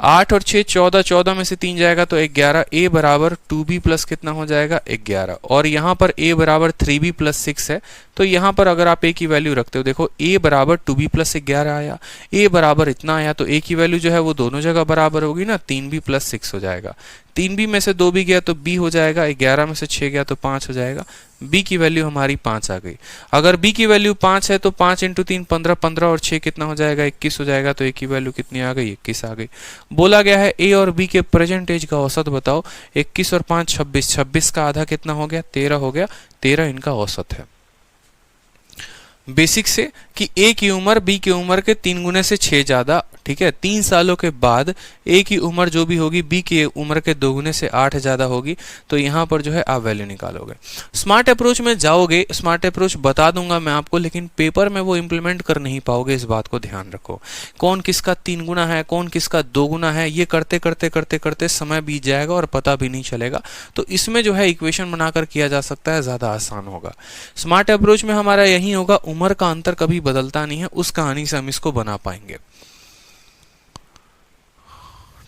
8 और 6 14, 14 में से 3 जाएगा तो 11, a बराबर 2b प्लस कितना हो जाएगा 11, और यहाँ पर a बराबर 3b+6 है, तो यहाँ पर अगर आप a की वैल्यू रखते हो, देखो a बराबर 2b+11 आया, a बराबर इतना आया, तो a की वैल्यू जो है वो दोनों जगह बराबर होगी ना, 3b+6 हो जाएगा। 3b में से 2b गया तो b हो जाएगा, 11 में से 6 गया तो 5 हो जाएगा, b की वैल्यू हमारी 5 आ गई। अगर b की वैल्यू 5 है तो 5 × 3 15, 15 और 6 कितना हो जाएगा 21 हो जाएगा, तो a की वैल्यू कितनी आ गई 21 आ गई। बोला गया है a और b के प्रेजेंट एज का औसत बताओ, 21 और 5 26, 26 का आधा कितना हो गया 13 हो गया, 13 इनका औसत है। बेसिक से कि a की उम्र b की उम्र के 3 गुने से 6 ज्यादा। ठीक है, 3 सालों के बाद a की उम्र जो भी होगी b की उम्र के 2 गुने से 8 ज्यादा होगी, तो यहाँ पर जो है आप वैल्यू निकालोगे। स्मार्ट अप्रोच में जाओगे, स्मार्ट अप्रोच बता दूंगा मैं आपको, लेकिन पेपर में वो इंप्लीमेंट कर नहीं पाओगे, इस बात को ध्यान रखो। कौन किसका 3 गुना है, कौन किसका 2 गुना है, ये करते करते करते करते समय बीत जाएगा और पता भी नहीं चलेगा। तो इसमें जो है इक्वेशन बनाकर किया जा सकता है, ज्यादा आसान होगा। स्मार्ट अप्रोच में हमारा यही होगा, उम्र का अंतर कभी बदलता नहीं है, उस कहानी से हम इसको बना पाएंगे।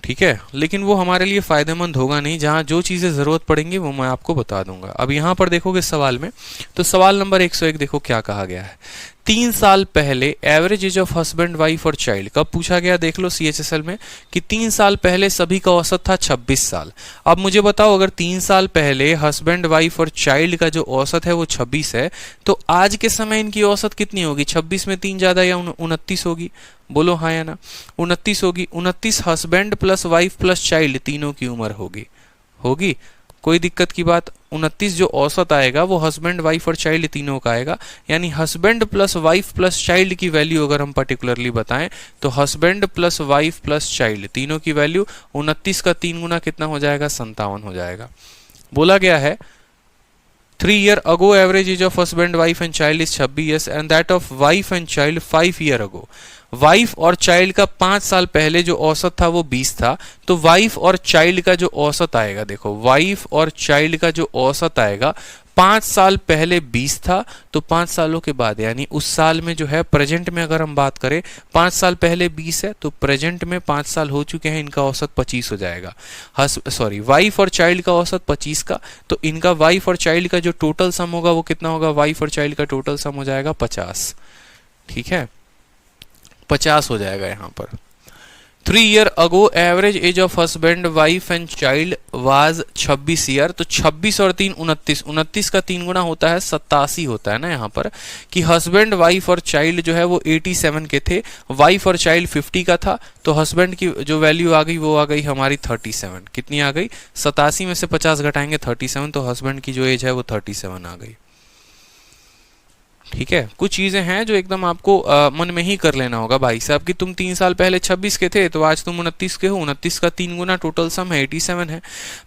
ठीक है, लेकिन वो हमारे लिए फायदेमंद होगा नहीं, जहां जो चीजें जरूरत पड़ेंगी वो मैं आपको बता दूंगा। अब यहां पर देखोगे सवाल में, तो सवाल नंबर 101 देखो क्या कहा गया है। 3 साल पहले average age of husband wife और चाइल्ड कब पूछा गया, देख लो CHSL में कि 3 साल पहले सभी का औसत था 26 साल। अब मुझे बताओ, अगर 3 साल पहले हस्बैंड वाइफ और चाइल्ड का जो औसत है वो 26 है, तो आज के समय इनकी औसत कितनी होगी, 26 में 3 ज्यादा या 29 होगी, बोलो हाँ या ना, 29 होगी। 29 husband plus wife plus child तीनों की उम्र होगी। कोई दिक्कत की बात, 29 जो औसत आएगा वो हस्बैंड वाइफ और चाइल्ड तीनों का आएगा, यानी husband plus wife plus child की वैल्यू अगर हम पर्टिकुलरली बताएं तो husband plus wife plus child तीनों की वैल्यू 29 का 3 गुना कितना हो जाएगा 57 हो जाएगा। बोला गया है 3 year ago average age of husband wife and child is 26 years and that of wife and child 5 year ago। Wife और चाइल्ड का 5 साल पहले जो औसत था वो 20 था, तो वाइफ और चाइल्ड का जो औसत आएगा, देखो वाइफ और चाइल्ड का जो औसत आएगा 5 साल पहले 20 था, तो 5 सालों के बाद यानी उस साल में जो है प्रेजेंट में अगर हम बात करें 5 साल पहले 20 है, तो प्रेजेंट में 5 साल हो चुके हैं, इनका औसत 25 हो जाएगा। वाइफ और चाइल्ड का औसत 25 का, तो इनका वाइफ और चाइल्ड का जो टोटल सम होगा वो कितना होगा, वाइफ और चाइल्ड का टोटल सम हो जाएगा 50। ठीक है, 50 हो जाएगा यहाँ पर। 3 year ago average age of husband wife and child was 26 year, तो 26 और 3 29, 29 का 3 गुना होता है 87 होता है ना यहाँ पर, कि हस्बैंड वाइफ और चाइल्ड जो है वो 87 के थे, वाइफ और चाइल्ड 50 का था, तो हस्बैंड की जो वैल्यू आ गई वो आ गई हमारी 37। कितनी आ गई, 87 में से 50 घटाएंगे 37, तो हस्बैंड की जो एज है वो 37 आ गई। ठीक है, कुछ चीजें हैं जो एकदम आपको मन में ही कर लेना होगा भाई साहब, कि तुम 3 साल पहले 26 के थे तो आज तुम 29 के हो, 29 का 3 गुना टोटल सम है 87 है।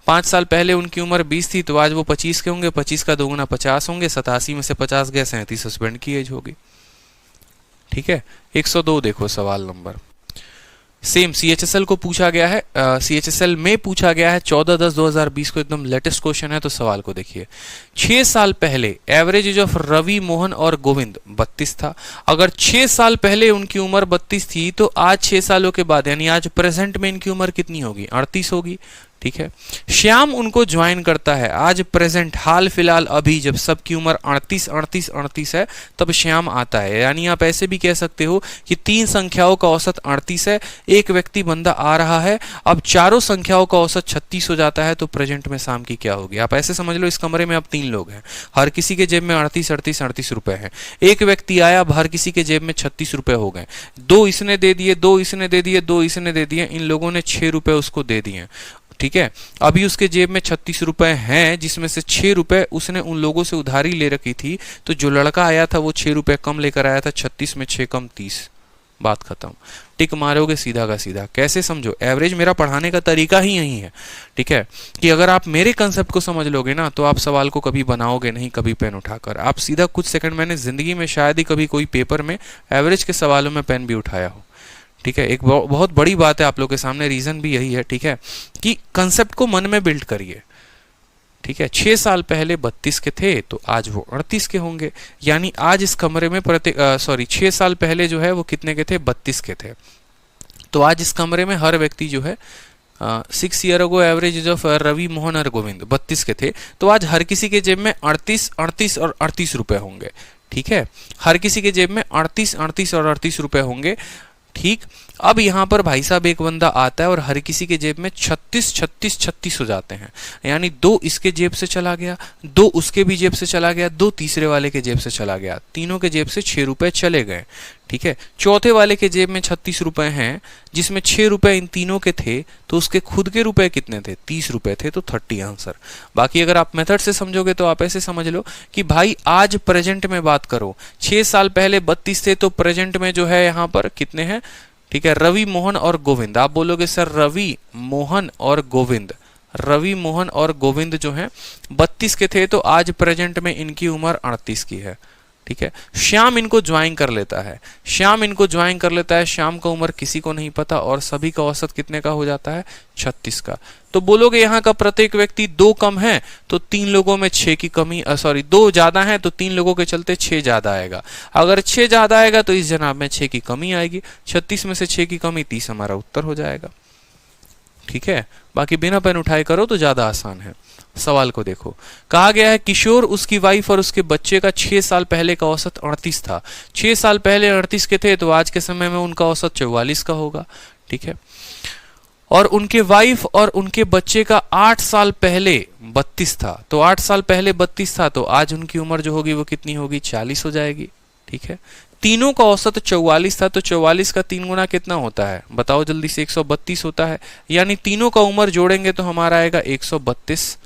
5 साल पहले उनकी उम्र 20 थी तो आज वो 25 के होंगे, 25 का 2 गुना 50 होंगे, 87 में से 50 गए, 37 हस्बैंड की एज होगी। ठीक है, 102 देखो सवाल नंबर। सेम सीएचएसएल को पूछा गया है, सीएचएसएल में पूछा गया है 14/10/2020 को, एकदम लेटेस्ट क्वेश्चन है। तो सवाल को देखिए, 6 साल पहले average age of Ravi, Mohan और गोविंद 32 था। अगर 6 साल पहले उनकी उम्र 32 थी तो आज 6 सालों के बाद यानी आज प्रेजेंट में इनकी उम्र कितनी होगी? 38 होगी। ठीक है, श्याम उनको ज्वाइन करता है आज प्रेजेंट, हाल फिलहाल अभी, जब सबकी उम्र 38 है तब श्याम आता है। यानी आप ऐसे भी कह सकते हो कि 3 संख्याओं का औसत 38 है, एक व्यक्ति बंदा आ रहा है, अब चारों संख्याओं का औसत 36 हो जाता है, तो प्रेजेंट में शाम की क्या होगी? आप ऐसे समझ लो, इस कमरे में अब 3 लोग हैं, हर किसी के जेब में 38 रुपए हैं। एक व्यक्ति आया, अब हर किसी के जेब में 36 रुपए हो गए। 2 इसने दे दिए, 2 इसने दे दिए, 2 इसने दे दिए, इन लोगों ने 6 रुपए उसको दे दिए। ठीक है, अभी उसके जेब में 36 रुपए हैं, जिसमें से 6 रुपए उसने उन लोगों से उधारी ले रखी थी। तो जो लड़का आया था वो 6 रुपए कम लेकर आया था, 36 में 6 कम 30, बात खत्म। टिक मारोगे सीधा का सीधा। कैसे समझो, एवरेज मेरा पढ़ाने का तरीका ही यही है। ठीक है, कि अगर आप मेरे कंसेप्ट को समझ लोगे ना तो आप सवाल को कभी बनाओगे नहीं, कभी पेन उठाकर। आप सीधा कुछ सेकंड, मैंने जिंदगी में शायद ही कभी कोई पेपर में एवरेज के सवालों में पेन भी उठाया हो। ठीक है, एक बहुत बड़ी बात है आप लोग के सामने, रीजन भी यही है। ठीक है, कि कंसेप्ट को मन में बिल्ड करिए। ठीक है, 6 साल पहले 32 के थे तो आज वो 38 के होंगे। यानी आज इस कमरे में 6 साल पहले जो है वो कितने के थे? 32 के थे। तो आज इस कमरे में हर व्यक्ति जो है 6 year ago average of Ravi, Mohan और गोविंद 32 के थे, तो आज हर किसी के जेब में 38 और 38 रुपए होंगे। ठीक है, हर किसी के जेब में 38 और 38 रुपए होंगे। ठीक, अब यहां पर भाई साहब एक बंदा आता है और हर किसी के जेब में 36 हो जाते हैं। यानी 2 इसके जेब से चला गया, 2 उसके भी जेब से चला गया, 2 तीसरे वाले के जेब से चला गया, तीनों के जेब से 6 रुपए चले गए। ठीक है, चौथे वाले के जेब में 36 रुपए हैं, जिसमें 6 रुपए इन तीनों के थे, तो उसके खुद के रुपए कितने थे? 30 रुपए थे, तो 30 आंसर। बाकी अगर आप मेथड से समझोगे तो आप ऐसे समझ लो कि भाई आज प्रेजेंट में बात करो, 6 साल पहले 32 थे तो प्रेजेंट में जो है यहाँ पर कितने हैं? ठीक है, रवि, मोहन और गोविंद। आप बोलोगे सर रवि, मोहन और गोविंद, रवि, मोहन और गोविंद जो हैं 32 के थे, तो आज प्रेजेंट में इनकी उम्र 38 की है। ठीक है, श्याम इनको ज्वाइन कर लेता है, श्याम का उम्र किसी को नहीं पता और सभी का औसत कितने का हो जाता है? 36 का। तो बोलोगे यहाँ का प्रत्येक व्यक्ति 2 कम है तो 3 लोगों में 6 की कमी, 2 ज्यादा है तो 3 लोगों के चलते 6 ज्यादा आएगा। अगर 6 ज्यादा आएगा तो इस जनाब में 6 की कमी आएगी, 36 में से 6 की कमी 30 हमारा उत्तर हो जाएगा। ठीक है, बाकी बिना पेन उठाए करो तो ज्यादा आसान है। सवाल को देखो, कहा गया है किशोर, उसकी वाइफ और उसके बच्चे का 6 साल पहले का औसत 38 था। 6 साल पहले 38 के थे तो आज के समय में उनका औसत 44 का होगा। ठीक है, और उनके वाइफ और उनके बच्चे का 8 साल पहले 32 था, तो 8 साल पहले 32 था तो आज उनकी उम्र जो होगी वो कितनी होगी? 40 हो जाएगी। ठीक है, तीनों का औसत 44 था, तो 44 का 3 गुना कितना होता है? बताओ जल्दी से। 132 होता है। यानी तीनों का उम्र जोड़ेंगे तो हमारा आएगा 132।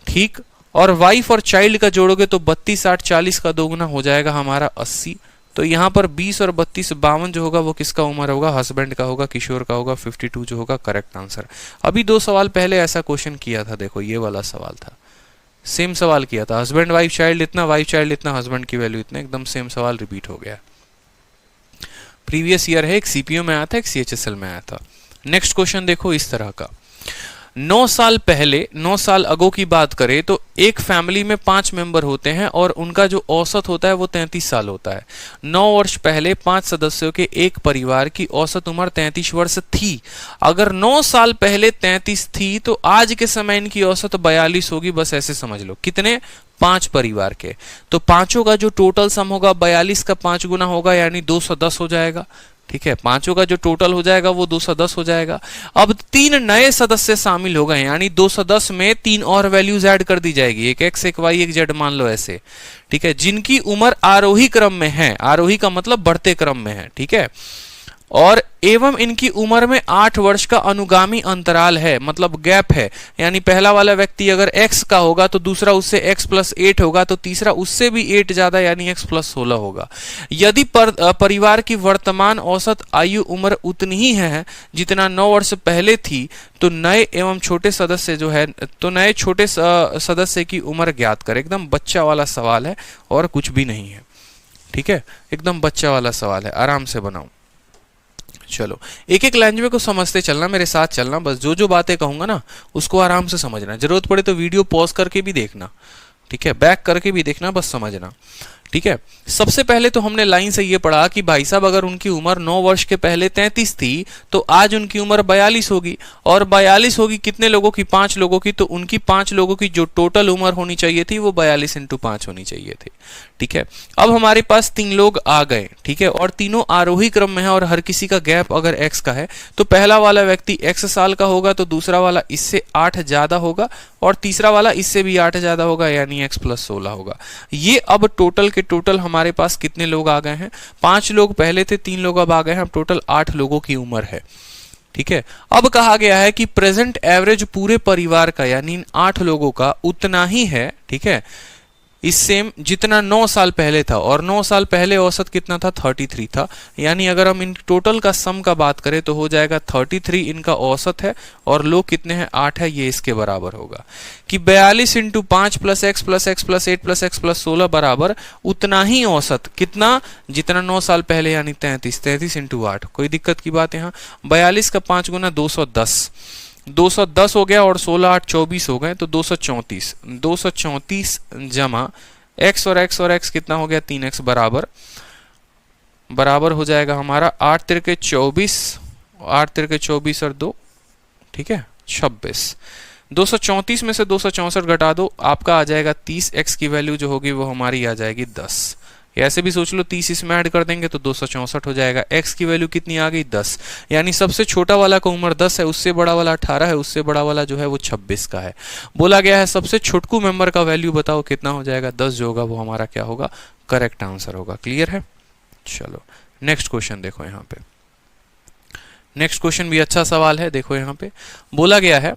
ठीक, और वाइफ और चाइल्ड का जोड़ोगे तो 32 8 40 का 2 गुना हो जाएगा हमारा 80। तो यहाँ पर 20 और 32 52 जो होगा वो किसका उम्र होगा? हस्बैंड का होगा, किशोर का होगा। 52 जो होगा करेक्ट आंसर। अभी 2 सवाल पहले ऐसा क्वेश्चन किया था, देखो ये वाला सवाल था, सेम सवाल किया था, हस्बैंड वाइफ चाइल्ड इतना, वाइफ चाइल्ड इतना, हस्बैंड की वैल्यू इतना, एकदम सेम सवाल रिपीट हो गया। प्रीवियस ईयर है, एक सीपीयू में आया था, एक सीएचएसएल में आया था। नेक्स्ट क्वेश्चन देखो इस तरह का, 9 साल अगो की बात करें तो एक फैमिली में 5 मेंबर होते हैं और उनका जो औसत होता है वो 33 साल होता है। 9 वर्ष पहले 5 सदस्यों के एक परिवार की औसत उम्र 33 वर्ष थी। अगर 9 साल पहले 33 थी तो आज के समय इनकी औसत 42 होगी। बस ऐसे समझ लो। कितने? 5 परिवार के, तो पांचों का जो टोटल सम होगा 42 का 5 गुना होगा, यानी 210 हो जाएगा। ठीक है, पांचों का जो टोटल हो जाएगा वो 210 हो जाएगा। अब 3 नए सदस्य शामिल हो गए, यानी 210 में 3 और वैल्यूज ऐड कर दी जाएगी, एक एक्स एक वाई एक जेड मान लो ऐसे। ठीक है, जिनकी उम्र आरोही क्रम में है, आरोही का मतलब बढ़ते क्रम में है। ठीक है, और एवं इनकी उम्र में 8 वर्ष का अनुगामी अंतराल है, मतलब गैप है। यानी पहला वाला व्यक्ति अगर x का होगा तो दूसरा उससे x + 8 होगा, तो तीसरा उससे भी 8 ज्यादा यानी x + 16 होगा। यदि परिवार की वर्तमान औसत आयु उम्र उतनी ही है जितना 9 वर्ष पहले थी, तो नए एवं छोटे सदस्य जो है, तो नए छोटे सदस्य की उम्र ज्ञात करें। एकदम बच्चा वाला सवाल है और कुछ भी नहीं है। ठीक है, एकदम बच्चा वाला सवाल है, आराम से बनाओ। चलो एक एक लैंग्वेज को समझते चलना, मेरे साथ चलना, बस जो जो बातें कहूंगा ना उसको आराम से समझना, जरूरत पड़े तो वीडियो पॉज करके भी देखना, ठीक है, बैक करके भी देखना, बस समझना, ठीक है। सबसे पहले तो हमने लाइन से ये पढ़ा कि भाई साहब अगर उनकी उम्र 9 वर्ष के पहले 33 थी तो आज उनकी उम्र 42 होगी, और 42 होगी कितने लोगों की? 5 लोगों की। तो उनकी 5 लोगों की जो टोटल उम्र होनी चाहिए थी वो 42 × 5 होनी चाहिए थी, ठीक है। अब हमारे पास 3 लोग आ गए, ठीक है, और तीनों आरोही क्रम में है और हर किसी का गैप अगर x का है तो पहला वाला व्यक्ति x साल का होगा तो दूसरा वाला इससे 8 ज्यादा होगा और तीसरा वाला इससे भी 8 ज्यादा होगा, यानी x + 16 होगा। ये अब टोटल के टोटल हमारे पास कितने लोग आ गए हैं? 5 लोग पहले थे, 3 लोग अब आ गए हैं, अब टोटल 8 लोगों की उम्र है, ठीक है। अब कहा गया है कि प्रेजेंट एवरेज पूरे परिवार का यानी इन 8 लोगों का उतना ही है, ठीक है, इस सेम जितना 9 साल पहले था, और 9 साल पहले औसत कितना था? 33 था। यानी अगर हम इन टोटल का सम का बात करें तो हो जाएगा 33 इनका औसत है और लोग कितने हैं? 8 है, ये इसके बराबर होगा कि 42 × 5 + x + x + 8 + x + 16 बराबर उतना ही औसत, कितना? जितना 9 साल पहले यानी 33 × 8। कोई दिक्कत की बात यहाँ? 42 का 5 गुना 210 हो गया और 16 8 24 हो गए तो 234 जमा x और x कितना हो गया? 3x बराबर हो जाएगा हमारा 8 तिरके 24 और 2, ठीक है, 26। 234 में से 264 घटा दो, आपका आ जाएगा 30। x की वैल्यू जो होगी वो हमारी आ जाएगी 10। ऐसे भी सोच लो, 30 इसमें ऐड कर देंगे तो 264 हो जाएगा। x की वैल्यू कितनी आ गई? 10। यानी सबसे छोटा वाला का उम्र 10 है, उससे बड़ा वाला 18 है, उससे बड़ा वाला जो है वो 26 का है। बोला गया है सबसे छोटकू मेंबर का वैल्यू बताओ कितना हो जाएगा? 10 जो होगा वो हमारा क्या होगा? करेक्ट आंसर होगा। क्लियर है? चलो नेक्स्ट क्वेश्चन देखो यहाँ पे। नेक्स्ट क्वेश्चन भी अच्छा सवाल है, देखो यहाँ पे बोला गया है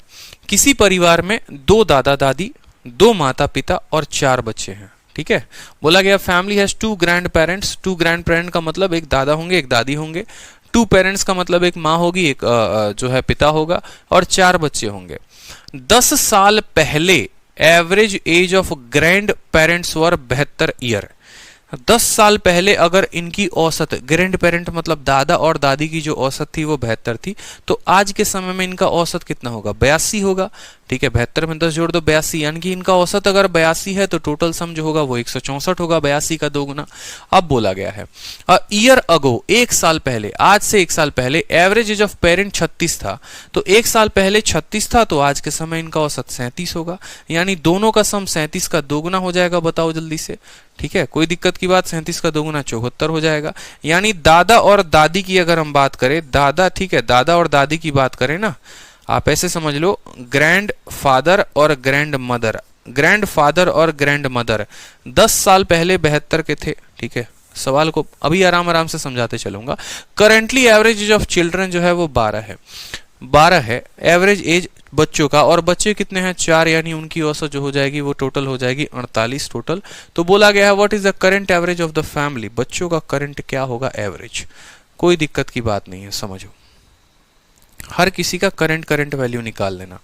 किसी परिवार में 2 दादा दादी, 2 माता पिता और 4 बच्चे हैं, ठीक है। बोला गया family has 2 grand parents. 2 grand parent का मतलब एक दादा होंगे एक दादी होंगे, 2 पेरेंट्स का मतलब एक माँ होगी एक जो है पिता होगा, और 4 बच्चे होंगे। 10 साल पहले average age of grand parents were 72 year. 10 साल पहले अगर इनकी औसत, ग्रैंड पेरेंट मतलब दादा और दादी की जो औसत थी वो 72 थी, तो आज के समय में इनका औसत कितना होगा? 82 होगा, ठीक है। 72 में 10 जोड़ दो 82, यानी कि इनका औसत अगर 82 है तो टोटल सम जो होगा वो 164 होगा, 82 का 2 गुना। अब बोला गया है ईयर अगो, 1 साल पहले, आज से 1 साल पहले एवरेज एज ऑफ पेरेंट 36 था, तो 1 साल पहले 36 था तो आज के समय इनका औसत 37 होगा, यानी दोनों का सम 37 का 2 गुना हो जाएगा। बताओ जल्दी से, ठीक है, कोई दिक्कत की बात? 37 का 2 गुना 74 हो जाएगा। यानी दादा और दादी की अगर हम बात करें, दादा, ठीक है, दादा और दादी की बात करें ना, आप ऐसे समझ लो ग्रैंड फादर और ग्रैंड मदर, ग्रैंड फादर और ग्रैंड मदर 10 साल पहले 72 के थे, ठीक है। सवाल को अभी आराम आराम से समझाते चलूंगा। Currently average age of children जो है वो 12 है एवरेज एज बच्चों का, और बच्चे कितने हैं? 4, यानी उनकी औसत जो हो जाएगी वो टोटल हो जाएगी 48 टोटल। तो बोला गया है what is the current average of the family, बच्चों का करंट क्या होगा? एवरेज। कोई दिक्कत की बात नहीं है, समझो, हर किसी का करंट वैल्यू निकाल लेना,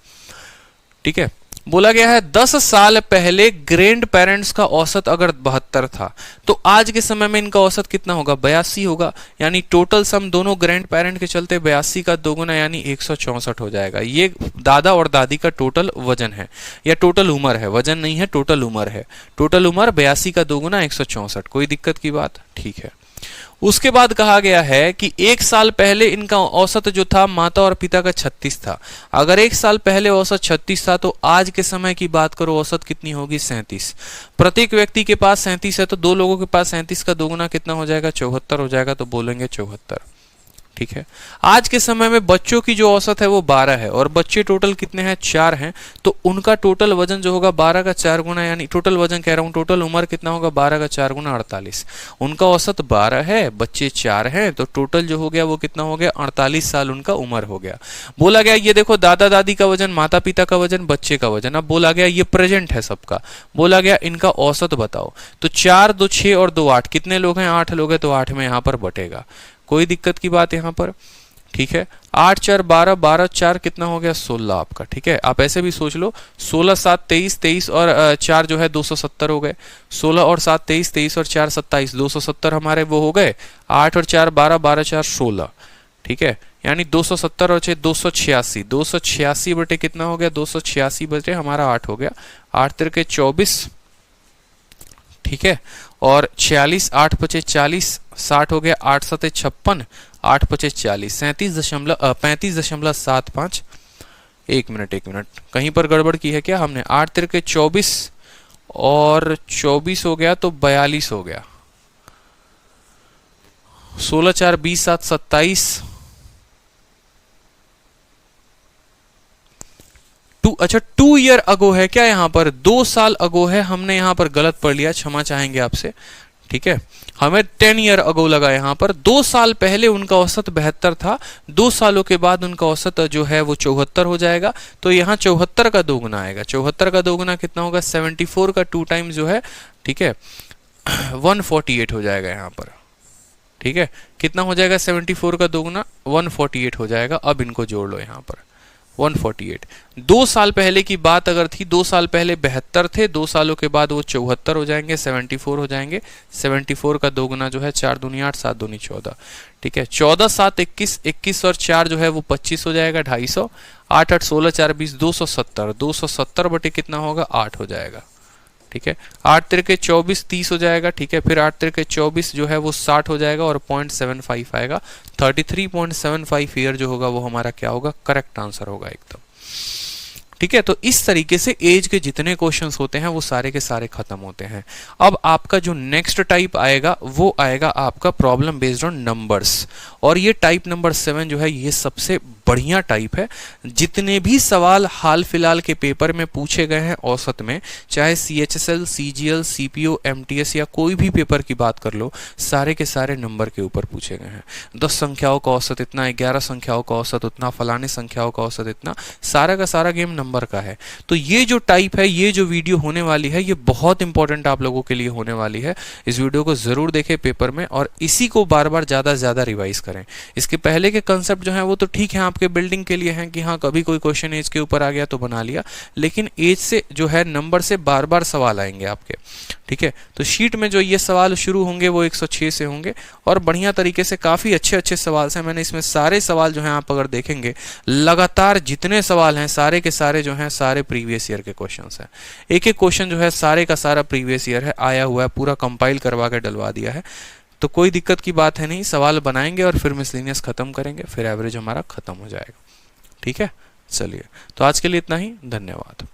ठीक है। बोला गया है 10 साल पहले ग्रैंड पेरेंट्स का औसत अगर 72 था तो आज के समय में इनका औसत कितना होगा? 82 होगा, यानी टोटल सम दोनों ग्रैंड पेरेंट के चलते 82 का 2 गुना यानी 164 हो जाएगा। ये दादा और दादी का टोटल वजन है या टोटल उम्र है, वजन नहीं है, टोटल उम्र है। टोटल उम्र 82 का 2 गुना 164। कोई दिक्कत की बात? ठीक है। उसके बाद कहा गया है कि 1 साल पहले इनका औसत जो था माता और पिता का 36 था। अगर 1 साल पहले औसत 36 था तो आज के समय की बात करो औसत कितनी होगी? 37। प्रत्येक व्यक्ति के पास 37 है तो 2 लोगों के पास 37 का 2 गुना कितना हो जाएगा? 74 हो जाएगा, तो बोलेंगे 74, ठीक है। आज के समय में बच्चों की जो औसत है वो 12 है और बच्चे टोटल कितने हैं? 4 हैं, तो उनका टोटल वजन जो होगा 12 का 4 गुना, यानी टोटल वजन कह रहा हूं, टोटल उम्र कितना होगा? 12 का 4 गुना 48। उनका औसत 12 है, बच्चे 4 हैं, तो टोटल जो हो गया वो कितना हो गया? 48 साल उनका उम्र हो गया। बोला गया ये देखो दादा दादी का वजन, माता पिता का वजन, बच्चे का वजन। अब बोला गया ये प्रेजेंट है सबका, बोला गया इनका औसत बताओ। तो 4 2 6 और 2 8, कितने लोग हैं? 8 लोग हैं, तो 8 में यहां पर बटेगा। कोई दिक्कत की बात यहां पर? ठीक है। 8 4 12, 12 4 कितना हो गया? 16 आपका, ठीक है। आप ऐसे भी सोच लो 16 7 23, 23 और 4 जो है 270 हो गए। 16 और 7 23, 23 और 4 27, 270 हमारे वो हो गए। 8 और 4 12, 12 4 16, ठीक है, यानी 270 और 286, 286 बटे कितना हो गया, 286 बटे हमारा 8 हो गया, 8 तिरके 24, ठीक है, और 46, 8 पचे 40, 60 हो गया, 8 सते 56, 8 पचे 40, 35.75। एक मिनट कहीं पर गड़बड़ की है क्या हमने, 8 तिरके 24 और 24 हो गया तो 42 हो गया, 16 4 20 7 27, अच्छा 2 ईयर अगो है क्या, यहाँ पर 2 साल अगो है, हमने यहाँ पर गलत पढ़ लिया, क्षमा चाहेंगे आपसे, ठीक है, हमें 10 ईयर अगो लगा, यहाँ पर 2 साल पहले उनका औसत 72 था, 2 सालों के बाद उनका औसत जो है वो 74 हो जाएगा, तो यहाँ 74 का दोगुना आएगा, 74 का दोगुना कितना होगा, 74 का 2 टाइम्स जो है, ठीक है, 148 हो जाएगा यहाँ पर, ठीक है, कितना हो जाएगा 74 का दोगुना, 148 हो जाएगा। अब इनको जोड़ लो यहाँ पर 148, 2 साल पहले की बात अगर थी, 2 साल पहले 72 थे, 2 सालों के बाद वो 74 हो जाएंगे, 74 हो जाएंगे, 74 का दोगुना जो है 4 दूनी 8, 7 दूनी 14, ठीक है, 14 7 21, 21 और 4 जो है वो 25 हो जाएगा, 250, 8 8 16 4 20, 270, 270 बटे कितना होगा, 8 हो जाएगा, ठीक है, 8 तिरके 24 30 हो जाएगा, ठीक है, फिर 8 तिरके 24 जो है वो 60 हो जाएगा और 0.75 आएगा, 33.75 ईयर जो होगा वो हमारा क्या होगा, करेक्ट आंसर होगा एकदम, ठीक है। तो इस तरीके से एज के जितने क्वेश्चंस होते हैं वो सारे के सारे खत्म होते हैं। अब आपका जो नेक्स्ट टाइप आएगा वो आएगा आपका प्रॉब्लम बेस्ड ऑन नंबर्स, और ये टाइप नंबर 7 जो है ये सबसे बढ़िया टाइप है। जितने भी सवाल हाल फिलहाल के पेपर में पूछे गए हैं औसत में, चाहे CHSL, CGL, CPO, MTS या कोई भी पेपर की बात कर लो, सारे के सारे नंबर के ऊपर पूछे गए हैं। 10 संख्याओं का औसत इतना, 11 संख्याओं का औसत उतना, फलाने संख्याओं का औसत इतना, सारा का सारा गेम नंबर का है। तो ये जो टाइप है, ये जो वीडियो होने वाली है, ये बहुत इंपॉर्टेंट आप लोगों के लिए होने वाली है। इस वीडियो को जरूर देखें पेपर में और इसी को बार बार ज्यादा से ज्यादा रिवाइज करें। इसके पहले के कंसेप्ट जो है वो तो ठीक है, आपके बिल्डिंग के लिए हैं कि हाँ कभी कोई क्वेश्चन एज के ऊपर आ गया तो बना लिया, लेकिन एज से जो है नंबर से बार बार सवाल आएंगे आपके, ठीक है। तो शीट में जो ये सवाल शुरू होंगे वो 106 से होंगे और बढ़िया तरीके से काफी अच्छे अच्छे सवाल हैं। मैंने इसमें सारे सवाल जो हैं आप अगर देखेंगे लगातार जितने सवाल हैं सारे के सारे जो हैं सारे प्रीवियस ईयर के क्वेश्चंस हैं। एक एक क्वेश्चन जो है सारे का सारा प्रीवियस ईयर है, आया हुआ है, पूरा कंपाइल करवा के डलवा दिया है। तो कोई दिक्कत की बात है नहीं, सवाल बनाएंगे और फिर मिसलेनियस खत्म करेंगे, फिर एवरेज हमारा खत्म हो जाएगा, ठीक है। चलिए, तो आज के लिए इतना ही, धन्यवाद।